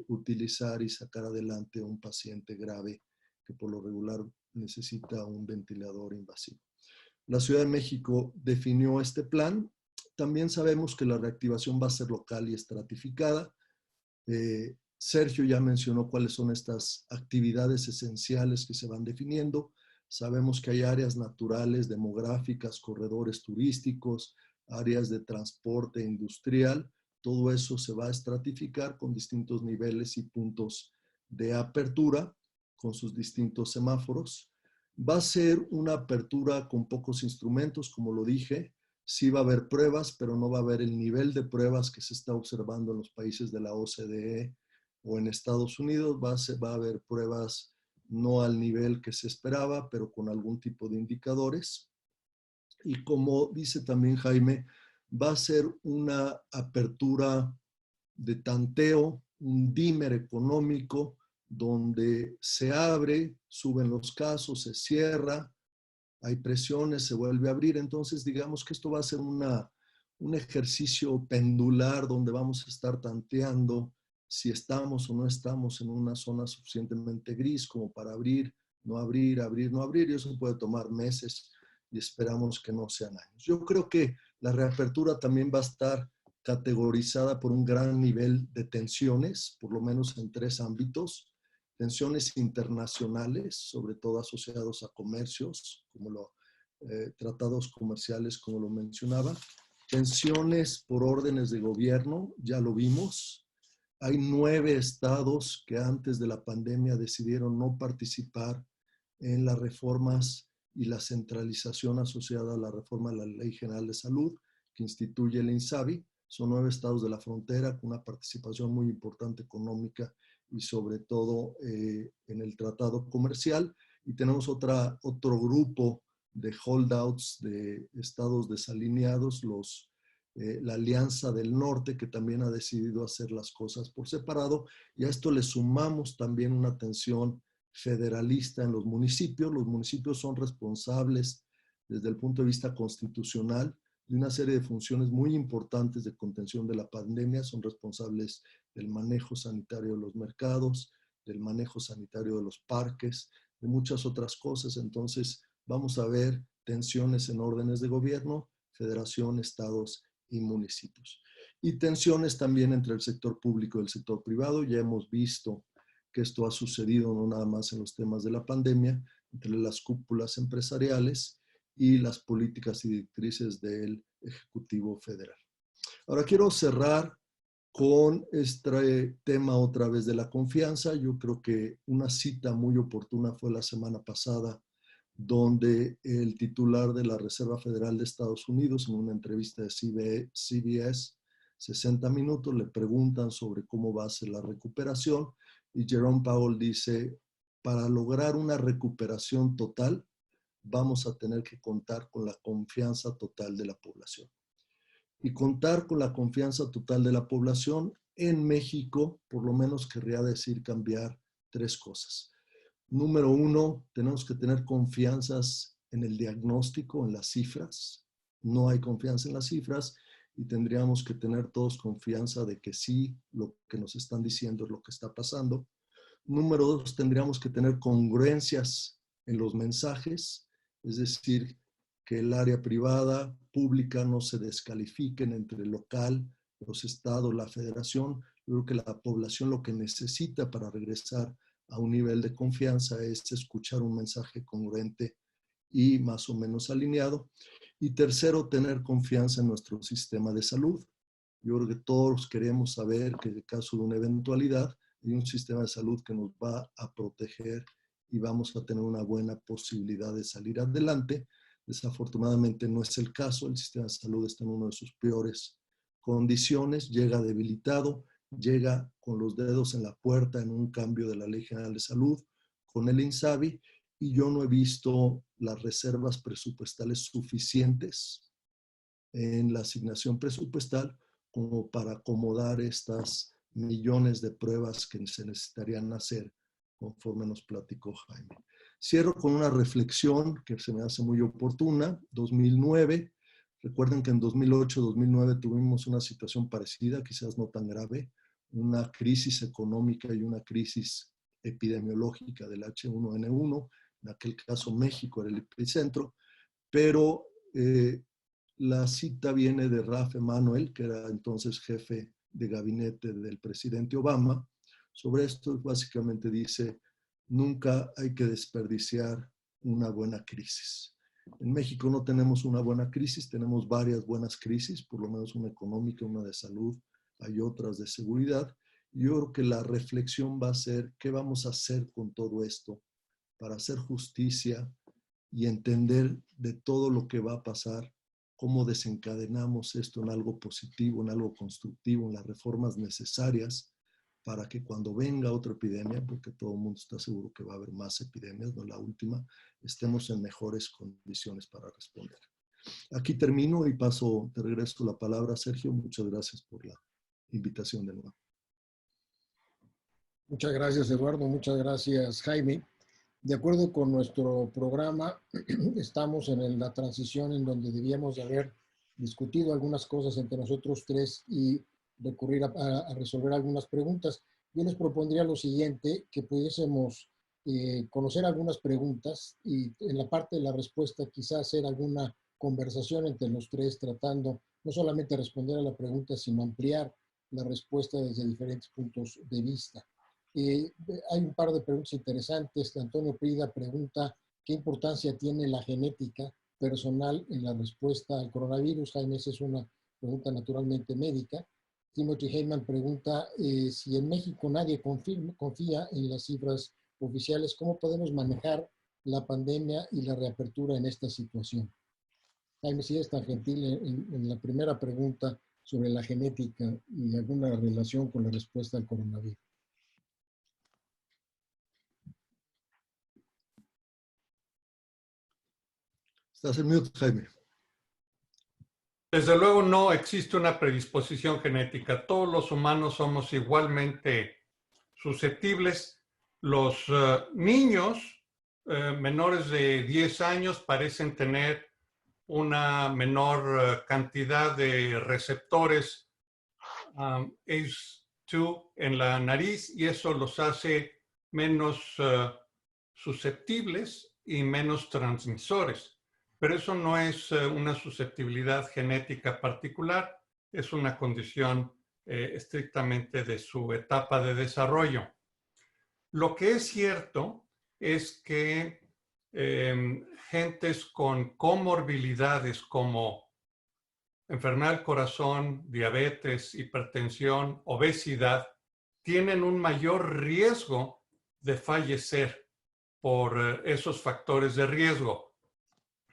utilizar y sacar adelante a un paciente grave que por lo regular necesita un ventilador invasivo. La Ciudad de México definió este plan. También sabemos que la reactivación va a ser local y estratificada. Sergio ya mencionó cuáles son estas actividades esenciales que se van definiendo. Sabemos que hay áreas naturales, demográficas, corredores turísticos, áreas de transporte industrial. Todo eso se va a estratificar con distintos niveles y puntos de apertura, con sus distintos semáforos. Va a ser una apertura con pocos instrumentos, como lo dije. Sí va a haber pruebas, pero no va a haber el nivel de pruebas que se está observando en los países de la OCDE o en Estados Unidos. Va a haber pruebas no al nivel que se esperaba, pero con algún tipo de indicadores. Y como dice también Jaime, va a ser una apertura de tanteo, un dimmer económico, donde se abre, suben los casos, se cierra, hay presiones, se vuelve a abrir. Entonces, digamos que esto va a ser un ejercicio pendular donde vamos a estar tanteando si estamos o no estamos en una zona suficientemente gris como para abrir, no abrir, abrir, no abrir, y eso puede tomar meses y esperamos que no sean años. Yo creo que la reapertura también va a estar categorizada por un gran nivel de tensiones, por lo menos en 3 ámbitos. Tensiones internacionales, sobre todo asociados a comercios, como los tratados comerciales, como lo mencionaba. Tensiones por órdenes de gobierno, ya lo vimos. Hay 9 estados que antes de la pandemia decidieron no participar en las reformas y la centralización asociada a la reforma de la Ley General de Salud que instituye el INSABI. Son 9 estados de la frontera con una participación muy importante económica y sobre todo en el tratado comercial. Y tenemos otro grupo de holdouts de estados desalineados, la Alianza del Norte, que también ha decidido hacer las cosas por separado. Y a esto le sumamos también una tensión federalista en los municipios. Los municipios son responsables desde el punto de vista constitucional de una serie de funciones muy importantes de contención de la pandemia. Son responsables del manejo sanitario de los mercados, del manejo sanitario de los parques, de muchas otras cosas. Entonces vamos a ver tensiones en órdenes de gobierno, federación, estados y municipios. Y tensiones también entre el sector público y el sector privado. Ya hemos visto que esto ha sucedido no nada más en los temas de la pandemia, entre las cúpulas empresariales y las políticas y directrices del Ejecutivo Federal. Ahora quiero cerrar con este tema otra vez de la confianza. Yo creo que una cita muy oportuna fue la semana pasada, donde el titular de la Reserva Federal de Estados Unidos, en una entrevista de CBS, 60 minutos, le preguntan sobre cómo va a ser la recuperación y Jerome Powell dice, para lograr una recuperación total, vamos a tener que contar con la confianza total de la población. Y contar con la confianza total de la población en México, por lo menos querría decir cambiar 3 cosas. Número 1, tenemos que tener confianzas en el diagnóstico, en las cifras. No hay confianza en las cifras y tendríamos que tener todos confianza de que sí, lo que nos están diciendo es lo que está pasando. Número 2, tendríamos que tener congruencias en los mensajes, es decir, que el área privada, pública, no se descalifiquen entre el local, los estados, la federación. Yo creo que la población lo que necesita para regresar a un nivel de confianza es escuchar un mensaje congruente y más o menos alineado. Y tercero, tener confianza en nuestro sistema de salud. Yo creo que todos queremos saber que en el caso de una eventualidad hay un sistema de salud que nos va a proteger y vamos a tener una buena posibilidad de salir adelante. Desafortunadamente no es el caso, el sistema de salud está en una de sus peores condiciones, llega debilitado, llega con los dedos en la puerta en un cambio de la Ley General de Salud, con el INSABI, y yo no he visto las reservas presupuestales suficientes en la asignación presupuestal como para acomodar estas millones de pruebas que se necesitarían hacer, conforme nos platicó Jaime. Cierro con una reflexión que se me hace muy oportuna. 2009, recuerden que en 2008-2009 tuvimos una situación parecida, quizás no tan grave, una crisis económica y una crisis epidemiológica del H1N1. En aquel caso México era el epicentro, pero la cita viene de Ralph Emanuel, que era entonces jefe de gabinete del presidente Obama. Sobre esto básicamente dice, nunca hay que desperdiciar una buena crisis. En México no tenemos una buena crisis, tenemos varias buenas crisis, por lo menos una económica, una de salud, hay otras de seguridad. Yo creo que la reflexión va a ser, ¿qué vamos a hacer con todo esto para hacer justicia y entender de todo lo que va a pasar, cómo desencadenamos esto en algo positivo, en algo constructivo, en las reformas necesarias para que cuando venga otra epidemia, porque todo el mundo está seguro que va a haber más epidemias, no la última, estemos en mejores condiciones para responder. Aquí termino y paso, te regreso la palabra, Sergio. Muchas gracias por la invitación de nuevo. Muchas gracias, Eduardo. Muchas gracias, Jaime. De acuerdo con nuestro programa, estamos en la transición en donde debíamos de haber discutido algunas cosas entre nosotros 3 y recurrir a resolver algunas preguntas. Yo les propondría lo siguiente, que pudiésemos conocer algunas preguntas y en la parte de la respuesta quizás hacer alguna conversación entre los 3 tratando no solamente responder a la pregunta, sino ampliar la respuesta desde diferentes puntos de vista. Hay un par de preguntas interesantes. Antonio Prida pregunta qué importancia tiene la genética personal en la respuesta al coronavirus. Jaime, esa es una pregunta naturalmente médica. Timothy Heyman pregunta si en México nadie confía en las cifras oficiales, ¿cómo podemos manejar la pandemia y la reapertura en esta situación? Jaime, si es tan gentil en la primera pregunta sobre la genética y alguna relación con la respuesta al coronavirus. Estás en mute, Jaime. Desde luego no existe una predisposición genética. Todos los humanos somos igualmente susceptibles. Los niños menores de 10 años parecen tener una menor cantidad de receptores ACE2 en la nariz y eso los hace menos susceptibles y menos transmisores. Pero eso no es una susceptibilidad genética particular, es una condición estrictamente de su etapa de desarrollo. Lo que es cierto es que gentes con comorbilidades como enfermedad del corazón, diabetes, hipertensión, obesidad, tienen un mayor riesgo de fallecer por esos factores de riesgo.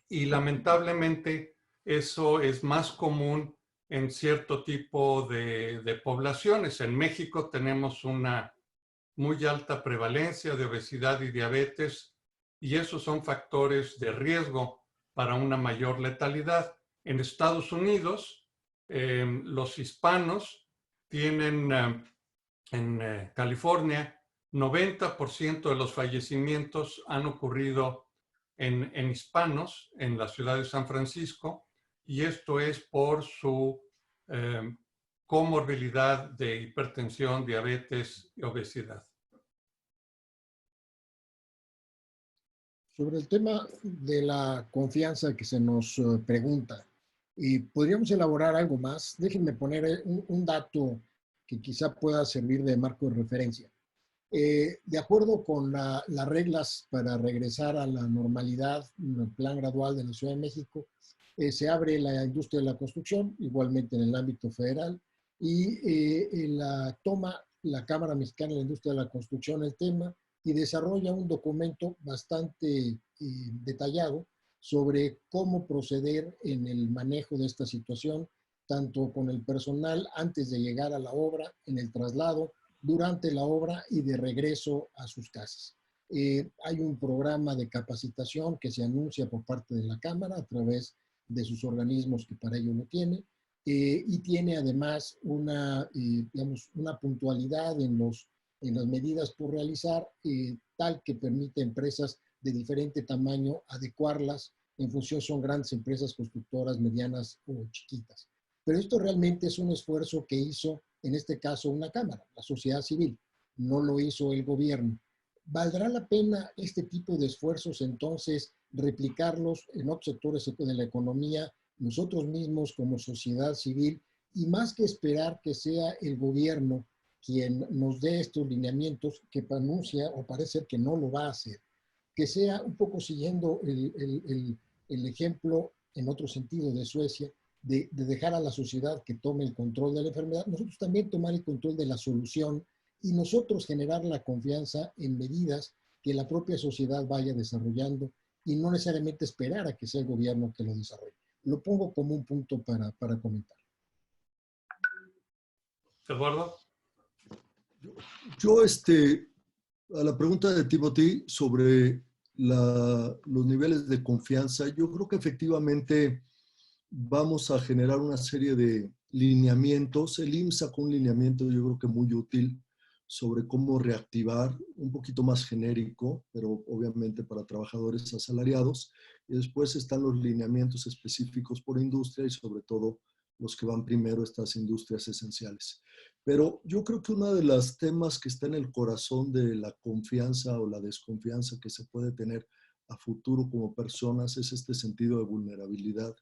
Y lamentablemente eso es más común en cierto tipo de poblaciones. En México tenemos una muy alta prevalencia de obesidad y diabetes, y esos son factores de riesgo para una mayor letalidad. En Estados Unidos, los hispanos tienen en California, 90% de los fallecimientos han ocurrido en hispanos en la ciudad de San Francisco, y esto es por su comorbilidad de hipertensión, diabetes y obesidad. Sobre el tema de la confianza que se nos pregunta, y podríamos elaborar algo más. Déjenme poner un dato que quizá pueda servir de marco de referencia. De acuerdo con las reglas para regresar a la normalidad, el plan gradual de la Ciudad de México, se abre la industria de la construcción, igualmente en el ámbito federal, y toma la Cámara Mexicana de la Industria de la Construcción el tema y desarrolla un documento bastante detallado sobre cómo proceder en el manejo de esta situación, tanto con el personal antes de llegar a la obra, en el traslado, durante la obra y de regreso a sus casas. Hay un programa de capacitación que se anuncia por parte de la Cámara a través de sus organismos que para ello lo tiene, y tiene además digamos, una puntualidad en las medidas por realizar, tal que permite a empresas de diferente tamaño adecuarlas en función, son grandes empresas constructoras, medianas o chiquitas. Pero esto realmente es un esfuerzo que hizo, en este caso, una cámara, la sociedad civil, no lo hizo el gobierno. ¿Valdrá la pena este tipo de esfuerzos entonces replicarlos en otros sectores de la economía, nosotros mismos como sociedad civil, y más que esperar que sea el gobierno quien nos dé estos lineamientos, que anuncia o parece que no lo va a hacer, que sea un poco siguiendo el ejemplo en otro sentido de Suecia, de dejar a la sociedad que tome el control de la enfermedad, nosotros también tomar el control de la solución y nosotros generar la confianza en medidas que la propia sociedad vaya desarrollando y no necesariamente esperar a que sea el gobierno que lo desarrolle. Lo pongo como un punto para comentar. Eduardo. Yo, a la pregunta de Timothy sobre los niveles de confianza, yo creo que efectivamente vamos a generar una serie de lineamientos. El IMSS sacó un lineamiento, yo creo que muy útil, sobre cómo reactivar, un poquito más genérico, pero obviamente para trabajadores asalariados. Y después están los lineamientos específicos por industria y sobre todo los que van primero, estas industrias esenciales. Pero yo creo que uno de los temas que está en el corazón de la confianza o la desconfianza que se puede tener a futuro como personas es este sentido de vulnerabilidad.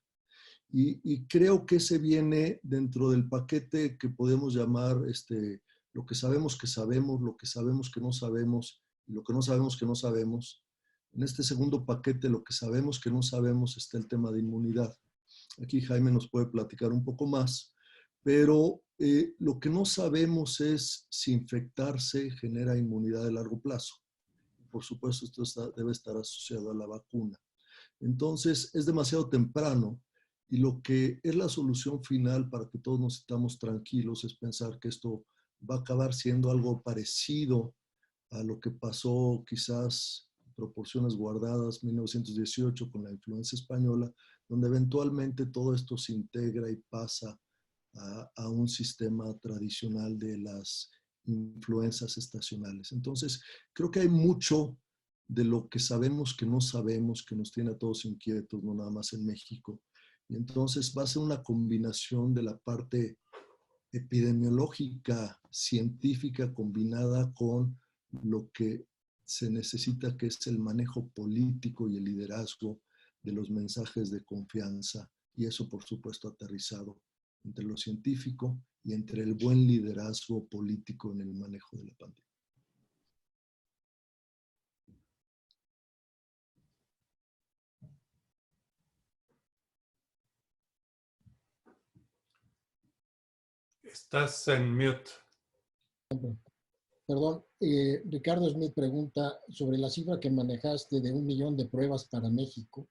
Y creo que ese viene dentro del paquete que podemos llamar lo que sabemos que sabemos, lo que sabemos que no sabemos y lo que no sabemos que no sabemos. En este segundo paquete, lo que sabemos que no sabemos, está el tema de inmunidad. Aquí Jaime nos puede platicar un poco más, pero lo que no sabemos es si infectarse genera inmunidad de largo plazo. Por supuesto, esto debe estar asociado a la vacuna. Entonces, es demasiado temprano y lo que es la solución final para que todos nos estemos tranquilos es pensar que esto va a acabar siendo algo parecido a lo que pasó quizás en proporciones guardadas 1918 con la influenza española, donde eventualmente todo esto se integra y pasa a un sistema tradicional de las influencias estacionales. Entonces, creo que hay mucho de lo que sabemos que no sabemos, que nos tiene a todos inquietos, no nada más en México. Y entonces va a ser una combinación de la parte epidemiológica, científica, combinada con lo que se necesita, que es el manejo político y el liderazgo de los mensajes de confianza. Y eso, por supuesto, aterrizado entre lo científico y entre el buen liderazgo político en el manejo de la pandemia. Estás en mute. Perdón, Ricardo Smith pregunta sobre la cifra que manejaste de 1 millón de pruebas para México.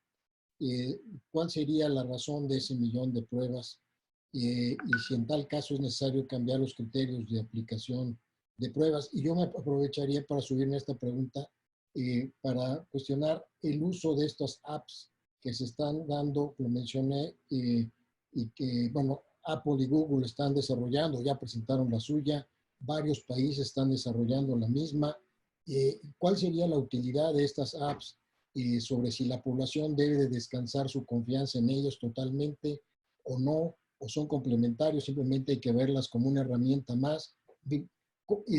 ¿Cuál sería la razón de ese 1 millón de pruebas? Y si en tal caso es necesario cambiar los criterios de aplicación de pruebas. Y yo me aprovecharía para subirme a esta pregunta para cuestionar el uso de estas apps que se están dando, lo mencioné, y que, bueno, Apple y Google están desarrollando, ya presentaron la suya, varios países están desarrollando la misma. ¿Cuál sería la utilidad de estas apps sobre si la población debe de descansar su confianza en ellos totalmente o no, o son complementarios, simplemente hay que verlas como una herramienta más? Y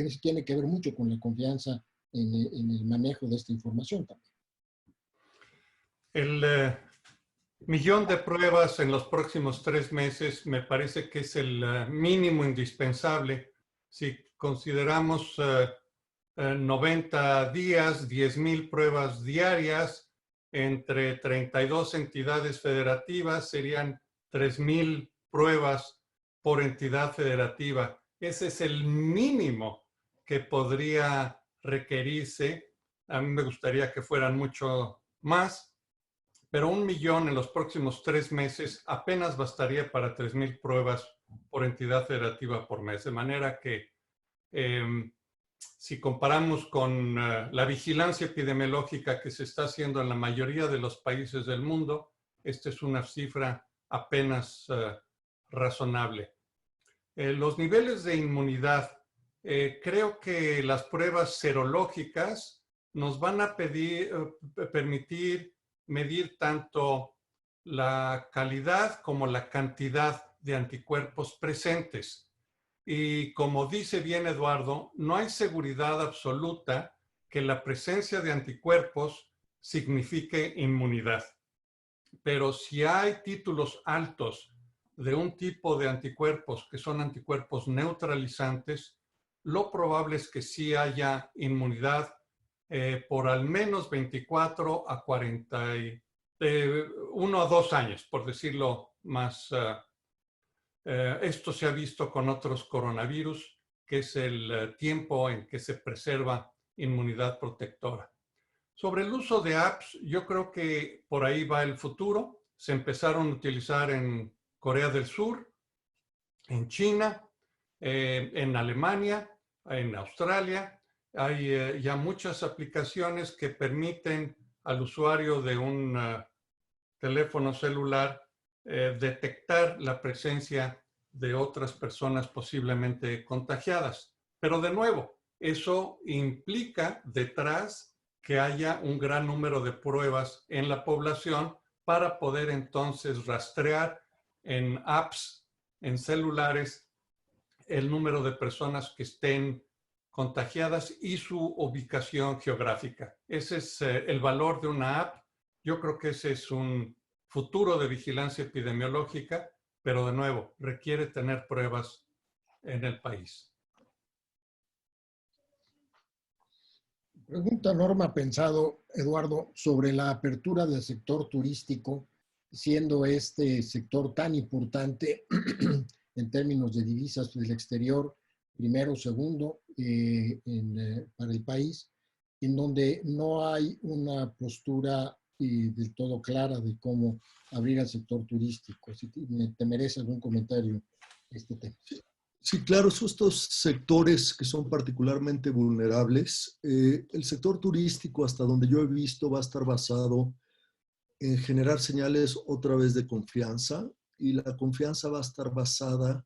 eso tiene que ver mucho con la confianza en el manejo de esta información también. El millón de pruebas en los próximos 3 meses me parece que es el mínimo indispensable. Si consideramos 90 días, 10,000 pruebas diarias, entre 32 entidades federativas serían 3,000 pruebas por entidad federativa. Ese es el mínimo que podría requerirse. A mí me gustaría que fueran mucho más, pero 1 millón en los próximos 3 meses apenas bastaría para 3,000 pruebas por entidad federativa por mes. De manera que si comparamos con la vigilancia epidemiológica que se está haciendo en la mayoría de los países del mundo, esta es una cifra apenas razonable. Los niveles de inmunidad. Creo que las pruebas serológicas nos van a permitir medir tanto la calidad como la cantidad de anticuerpos presentes. Y como dice bien Eduardo, no hay seguridad absoluta que la presencia de anticuerpos signifique inmunidad. Pero si hay títulos altos de un tipo de anticuerpos que son anticuerpos neutralizantes, lo probable es que sí haya inmunidad por al menos 24 a 1 a 2 años, por decirlo más. Esto se ha visto con otros coronavirus, que es el tiempo en que se preserva inmunidad protectora. Sobre el uso de apps, yo creo que por ahí va el futuro. Se empezaron a utilizar en Corea del Sur, en China, en Alemania, en Australia. Hay ya muchas aplicaciones que permiten al usuario de un teléfono celular detectar la presencia de otras personas posiblemente contagiadas. Pero de nuevo, eso implica detrás que haya un gran número de pruebas en la población para poder entonces rastrear en apps, en celulares, el número de personas que estén contagiadas y su ubicación geográfica. Ese es el valor de una app. Yo creo que ese es un futuro de vigilancia epidemiológica, pero de nuevo, requiere tener pruebas en el país. Pregunta Norma Pensado, Eduardo, sobre la apertura del sector turístico, siendo este sector tan importante en términos de divisas del exterior, primero, segundo, para el país, en donde no hay una postura del todo clara de cómo abrir al sector turístico. Si te merece algún comentario este tema. Sí, claro, son estos sectores que son particularmente vulnerables. El sector turístico, hasta donde yo he visto, va a estar basado en generar señales otra vez de confianza, y la confianza va a estar basada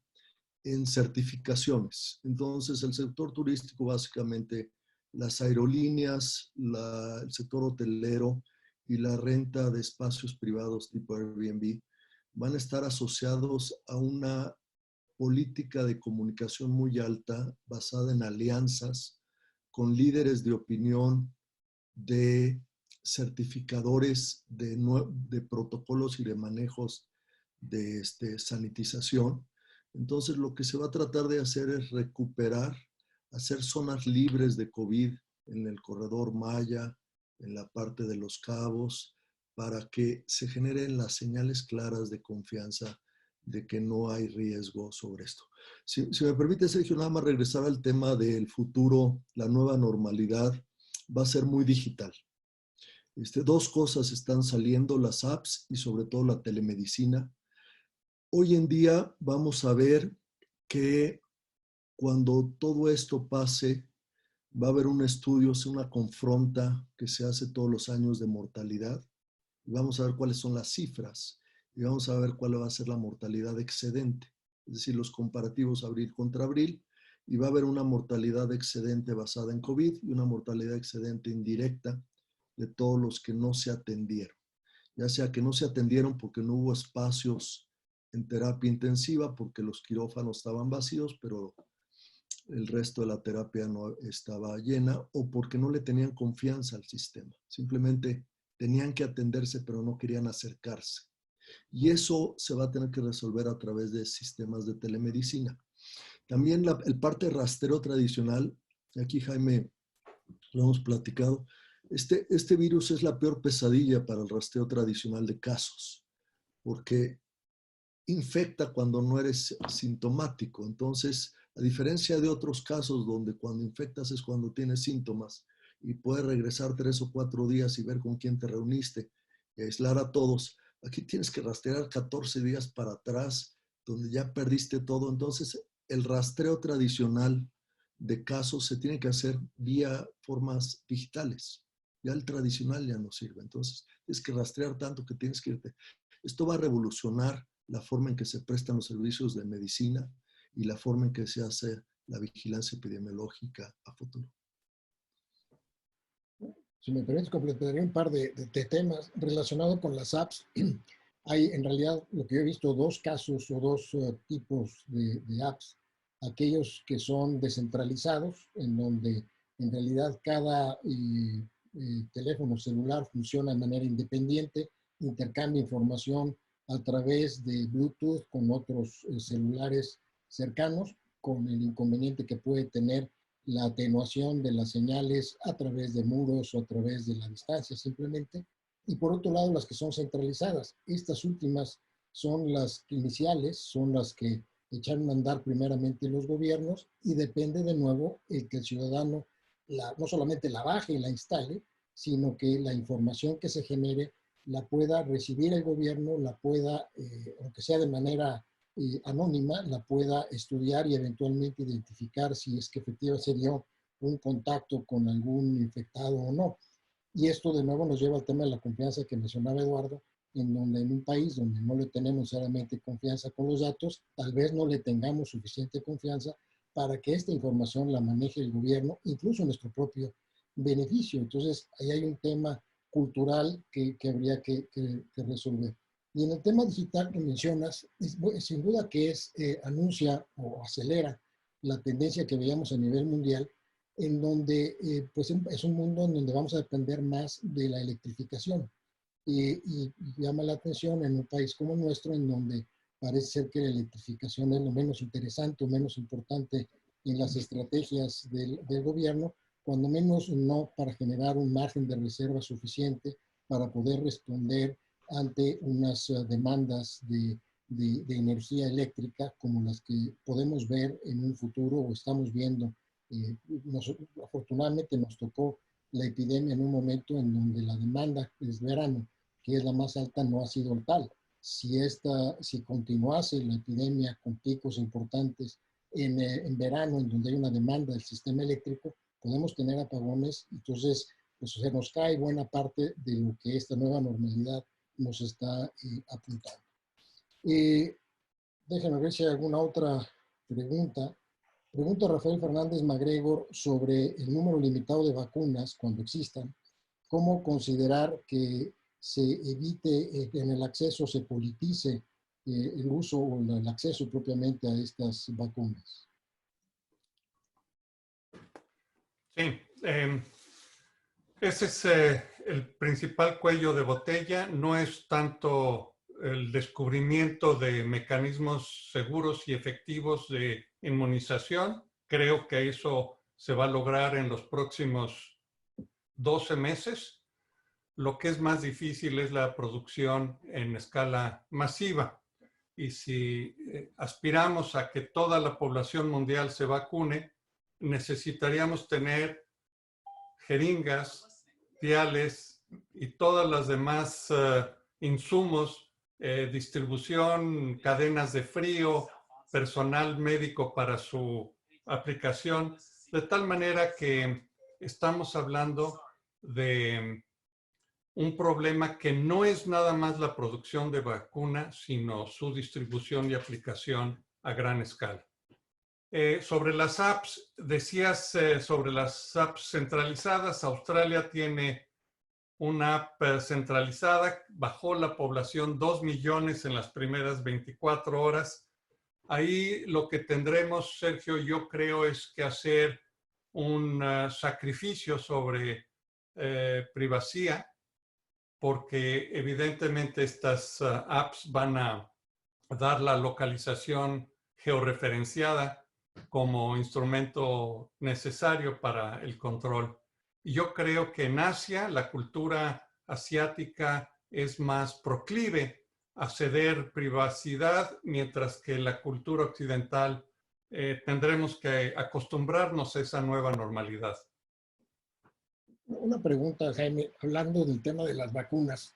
en certificaciones. Entonces, el sector turístico, básicamente, las aerolíneas, el sector hotelero y la renta de espacios privados tipo Airbnb van a estar asociados a una política de comunicación muy alta basada en alianzas con líderes de opinión, de certificadores de protocolos y de manejos de sanitización. Entonces, lo que se va a tratar de hacer es recuperar, hacer zonas libres de COVID en el corredor Maya, en la parte de Los Cabos, para que se generen las señales claras de confianza de que no hay riesgo sobre esto. Si me permite, Sergio, nada más regresar al tema del futuro, la nueva normalidad va a ser muy digital. Dos cosas están saliendo, las apps y sobre todo la telemedicina. Hoy en día vamos a ver que cuando todo esto pase, va a haber un estudio, una confronta que se hace todos los años de mortalidad. Y vamos a ver cuáles son las cifras y vamos a ver cuál va a ser la mortalidad excedente. Es decir, los comparativos abril contra abril, y va a haber una mortalidad excedente basada en COVID y una mortalidad excedente indirecta de todos los que no se atendieron. Ya sea que no se atendieron porque no hubo espacios en terapia intensiva, porque los quirófanos estaban vacíos, pero el resto de la terapia no estaba llena, o porque no le tenían confianza al sistema. Simplemente tenían que atenderse, pero no querían acercarse. Y eso se va a tener que resolver a través de sistemas de telemedicina. También el parte de rastreo tradicional, aquí Jaime lo hemos platicado, este virus es la peor pesadilla para el rastreo tradicional de casos, porque infecta cuando no eres sintomático. Entonces, a diferencia de otros casos donde cuando infectas es cuando tienes síntomas y puedes regresar 3 o 4 días y ver con quién te reuniste y aislar a todos, aquí tienes que rastrear 14 días para atrás, donde ya perdiste todo. Entonces, el rastreo tradicional de casos se tiene que hacer vía formas digitales. Ya el tradicional ya no sirve. Entonces, tienes que rastrear tanto que tienes que irte. Esto va a revolucionar la forma en que se prestan los servicios de medicina y la forma en que se hace la vigilancia epidemiológica a futuro. Si me permites, completaría un par de temas relacionados con las apps. Hay en realidad lo que yo he visto, dos casos o dos tipos de apps. Aquellos que son descentralizados, en donde en realidad cada teléfono celular funciona de manera independiente, intercambia información a través de Bluetooth con otros celulares cercanos, con el inconveniente que puede tener la atenuación de las señales a través de muros o a través de la distancia simplemente. Y por otro lado, las que son centralizadas. Estas últimas son las iniciales, son las que echaron a andar primeramente los gobiernos, y depende de nuevo el que el ciudadano no solamente la baje y la instale, sino que la información que se genere la pueda recibir el gobierno, la pueda, aunque sea de manera anónima, la pueda estudiar y eventualmente identificar si es que efectivamente se dio un contacto con algún infectado o no. Y esto de nuevo nos lleva al tema de la confianza que mencionaba Eduardo, en donde en un país donde no le tenemos necesariamente confianza con los datos, tal vez no le tengamos suficiente confianza para que esta información la maneje el gobierno, incluso en nuestro propio beneficio. Entonces, ahí hay un tema cultural que habría que resolver. Y en el tema digital que mencionas, sin duda que anuncia o acelera la tendencia que veíamos a nivel mundial, en donde pues es un mundo en donde vamos a depender más de la electrificación. Y llama la atención en un país como el nuestro, en donde parece ser que la electrificación es lo menos interesante o menos importante en las estrategias del gobierno, cuando menos no para generar un margen de reserva suficiente para poder responder ante unas demandas de energía eléctrica como las que podemos ver en un futuro o estamos viendo. Afortunadamente nos tocó la epidemia en un momento en donde la demanda es verano, que es la más alta, no ha sido tal. Si continuase la epidemia con picos importantes en verano, en donde hay una demanda del sistema eléctrico, podemos tener apagones. Entonces, pues se nos cae buena parte de lo que esta nueva normalidad nos está apuntando. Déjenme ver si hay alguna otra pregunta. Pregunta Rafael Fernández Magregor sobre el número limitado de vacunas cuando existan. ¿Cómo considerar que se evite en el acceso, se politice el uso o el acceso propiamente a estas vacunas? Sí, ese es el principal cuello de botella. No es tanto el descubrimiento de mecanismos seguros y efectivos de inmunización. Creo que eso se va a lograr en los próximos 12 meses. Lo que es más difícil es la producción en escala masiva. y si aspiramos a que toda la población mundial se vacune, necesitaríamos tener jeringas, viales y todas las demás insumos, distribución, cadenas de frío, personal médico para su aplicación, de tal manera que estamos hablando de un problema que no es nada más la producción de vacuna, sino su distribución y aplicación a gran escala. Sobre las apps, decías sobre las apps centralizadas, Australia tiene una app centralizada, bajó la población 2 millones en las primeras 24 horas. Ahí lo que tendremos, Sergio, yo creo, es que hacer un sacrificio sobre privacidad, porque evidentemente estas apps van a dar la localización georreferenciada como instrumento necesario para el control. Y yo creo que en Asia la cultura asiática es más proclive a ceder privacidad, mientras que la cultura occidental tendremos que acostumbrarnos a esa nueva normalidad. Una pregunta, Jaime, hablando del tema de las vacunas.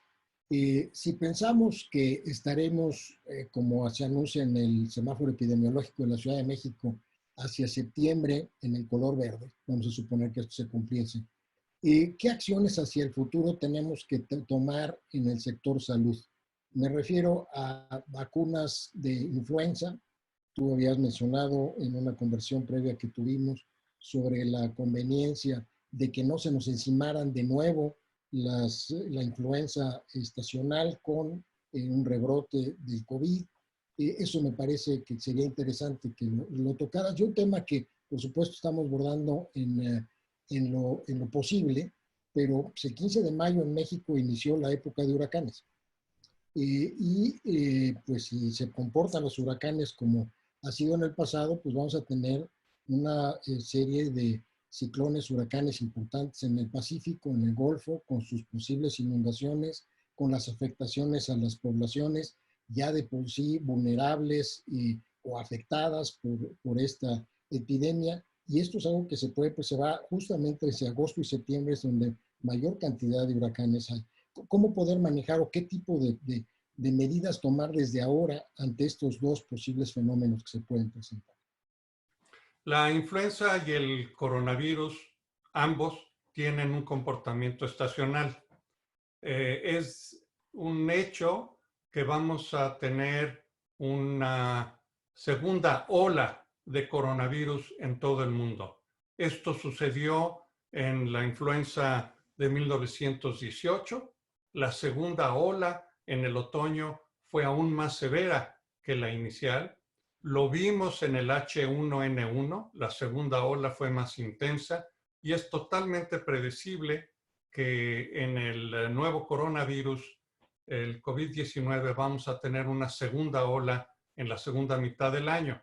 Si pensamos que estaremos, como se anuncia en el semáforo epidemiológico de la Ciudad de México, hacia septiembre en el color verde, vamos a suponer que esto se cumpliese, ¿qué acciones hacia el futuro tenemos que tomar en el sector salud? Me refiero a vacunas de influenza. Tú habías mencionado en una conversación previa que tuvimos sobre la conveniencia de que no se nos encimaran de nuevo la influenza estacional con un rebrote del COVID. Eso me parece que sería interesante que lo tocaras. Y un tema que, por supuesto, estamos abordando en lo posible, pero pues, el 15 de mayo en México inició la época de huracanes. Pues si se comportan los huracanes como ha sido en el pasado, pues vamos a tener una serie de ciclones, huracanes importantes en el Pacífico, en el Golfo, con sus posibles inundaciones, con las afectaciones a las poblaciones ya de por sí vulnerables o afectadas por esta epidemia. Y esto es algo que se puede preservar justamente entre agosto y septiembre, es donde mayor cantidad de huracanes hay. ¿Cómo poder manejar o qué tipo de medidas tomar desde ahora ante estos dos posibles fenómenos que se pueden presentar? La influenza y el coronavirus, ambos tienen un comportamiento estacional. Es un hecho que vamos a tener una segunda ola de coronavirus en todo el mundo. Esto sucedió en la influenza de 1918. La segunda ola en el otoño fue aún más severa que la inicial. Lo vimos en el H1N1, la segunda ola fue más intensa y es totalmente predecible que en el nuevo coronavirus, el COVID-19, vamos a tener una segunda ola en la segunda mitad del año.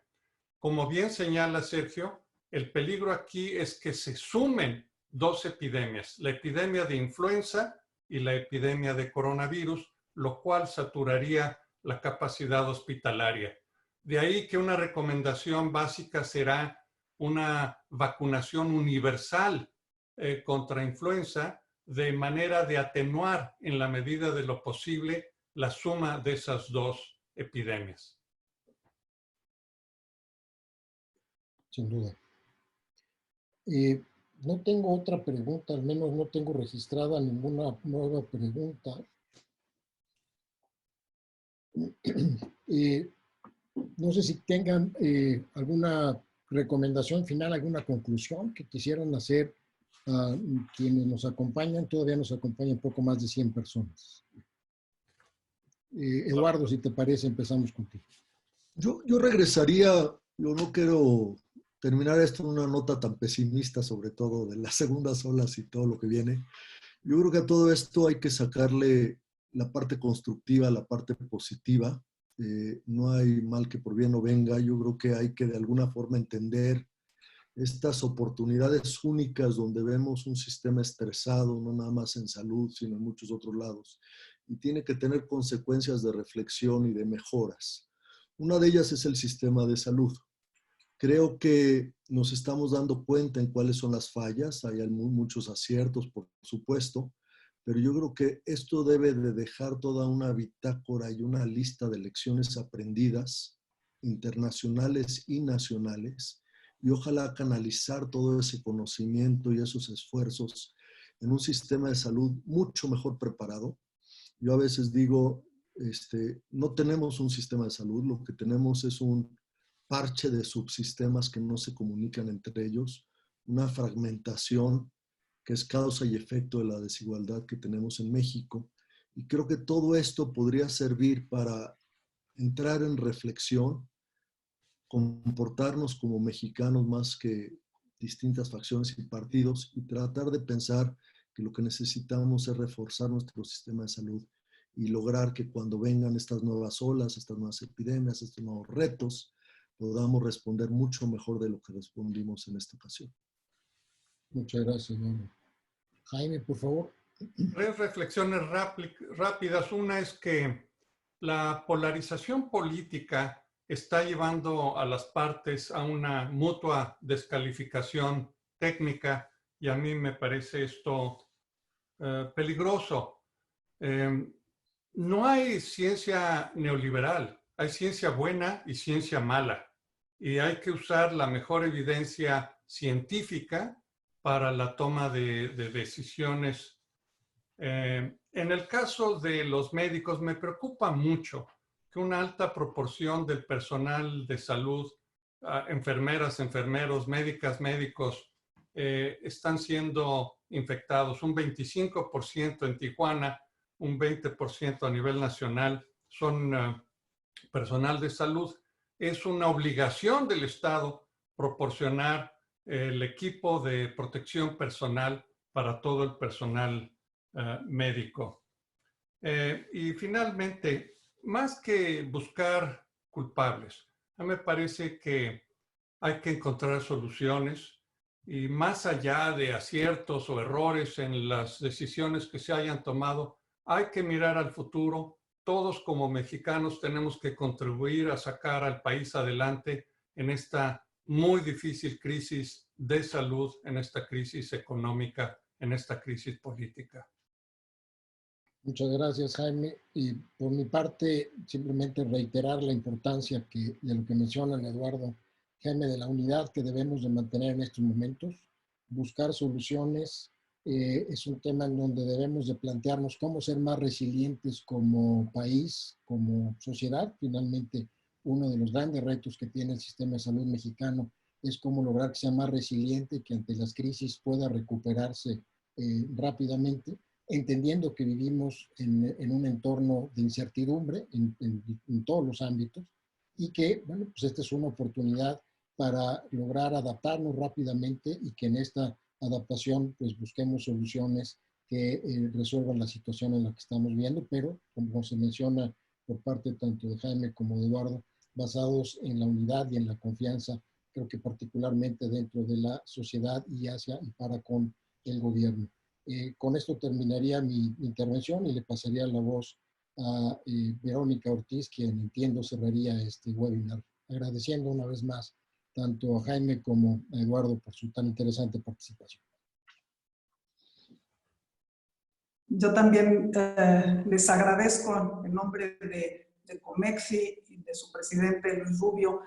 Como bien señala Sergio, el peligro aquí es que se sumen dos epidemias, la epidemia de influenza y la epidemia de coronavirus, lo cual saturaría la capacidad hospitalaria. De ahí que una recomendación básica será una vacunación universal contra influenza, de manera de atenuar en la medida de lo posible la suma de esas dos epidemias. Sin duda. No tengo otra pregunta, al menos no tengo registrada ninguna nueva pregunta. No sé si tengan alguna recomendación final, alguna conclusión que quisieran hacer a quienes nos acompañan. Todavía nos acompañan un poco más de 100 personas. Eduardo, si te parece, empezamos contigo. Yo regresaría, yo no quiero terminar esto en una nota tan pesimista, sobre todo de las segundas olas y todo lo que viene. Yo creo que a todo esto hay que sacarle la parte constructiva, la parte positiva. No hay mal que por bien no venga. Yo creo que hay que de alguna forma entender estas oportunidades únicas donde vemos un sistema estresado, no nada más en salud, sino en muchos otros lados. Y tiene que tener consecuencias de reflexión y de mejoras. Una de ellas es el sistema de salud. Creo que nos estamos dando cuenta en cuáles son las fallas. Hay muchos aciertos, por supuesto, pero yo creo que esto debe de dejar toda una bitácora y una lista de lecciones aprendidas, internacionales y nacionales, y ojalá canalizar todo ese conocimiento y esos esfuerzos en un sistema de salud mucho mejor preparado. Yo a veces digo, no tenemos un sistema de salud, lo que tenemos es un parche de subsistemas que no se comunican entre ellos, una fragmentación que es causa y efecto de la desigualdad que tenemos en México. Y creo que todo esto podría servir para entrar en reflexión, comportarnos como mexicanos más que distintas facciones y partidos, y tratar de pensar que lo que necesitamos es reforzar nuestro sistema de salud y lograr que cuando vengan estas nuevas olas, estas nuevas epidemias, estos nuevos retos, podamos responder mucho mejor de lo que respondimos en esta ocasión. Muchas gracias, Eduardo. Jaime, por favor. 3 reflexiones rápidas. Una es que la polarización política está llevando a las partes a una mutua descalificación técnica y a mí me parece esto peligroso. No hay ciencia neoliberal, hay ciencia buena y ciencia mala y hay que usar la mejor evidencia científica para la toma de decisiones. En el caso de los médicos, me preocupa mucho que una alta proporción del personal de salud, enfermeras, enfermeros, médicas, médicos, están siendo infectados. Un 25% en Tijuana, un 20% a nivel nacional son personal de salud. Es una obligación del Estado proporcionar el equipo de protección personal para todo el personal médico. Y finalmente, más que buscar culpables, a mí me parece que hay que encontrar soluciones y más allá de aciertos o errores en las decisiones que se hayan tomado, hay que mirar al futuro. Todos como mexicanos tenemos que contribuir a sacar al país adelante en esta muy difícil crisis de salud, en esta crisis económica, en esta crisis política. Muchas gracias, Jaime. Y por mi parte, simplemente reiterar la importancia de lo que mencionan Eduardo, Jaime, de la unidad que debemos de mantener en estos momentos. Buscar soluciones es un tema en donde debemos de plantearnos cómo ser más resilientes como país, como sociedad. Finalmente, uno de los grandes retos que tiene el sistema de salud mexicano es cómo lograr que sea más resiliente, que ante las crisis pueda recuperarse rápidamente, entendiendo que vivimos en un entorno de incertidumbre en todos los ámbitos y que, bueno, pues esta es una oportunidad para lograr adaptarnos rápidamente y que en esta adaptación pues busquemos soluciones que resuelvan la situación en la que estamos viendo, pero como se menciona por parte tanto de Jaime como de Eduardo, basados en la unidad y en la confianza, creo que particularmente dentro de la sociedad y hacia y para con el gobierno. Con esto terminaría mi intervención y le pasaría la voz a Verónica Ortiz, quien entiendo cerraría este webinar, agradeciendo una vez más tanto a Jaime como a Eduardo por su tan interesante participación. Yo también les agradezco en nombre de Comexi y de su presidente Luis Rubio,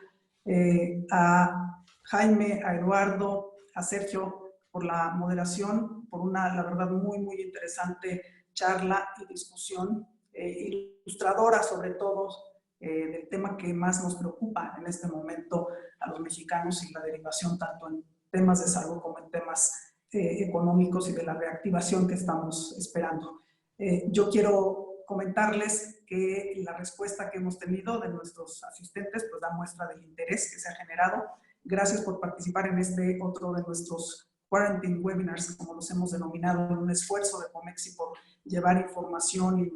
a Jaime, a Eduardo, a Sergio por la moderación, por una, la verdad, muy, muy interesante charla y discusión, ilustradora sobre todo del tema que más nos preocupa en este momento a los mexicanos y la derivación tanto en temas de salud como en temas económicos y de la reactivación que estamos esperando. Yo quiero comentarles que la respuesta que hemos tenido de nuestros asistentes pues da muestra del interés que se ha generado. Gracias por participar en este otro de nuestros Quarantine Webinars, como los hemos denominado, en un esfuerzo de Comexi por llevar información y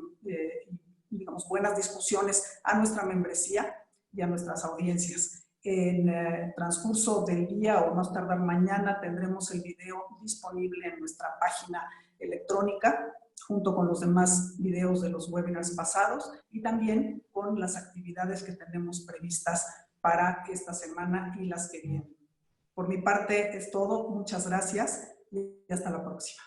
digamos, buenas discusiones a nuestra membresía y a nuestras audiencias. En el transcurso del día o más tardar mañana tendremos el video disponible en nuestra página electrónica junto con los demás videos de los webinars pasados y también con las actividades que tenemos previstas para esta semana y las que vienen. Por mi parte es todo. Muchas gracias y hasta la próxima.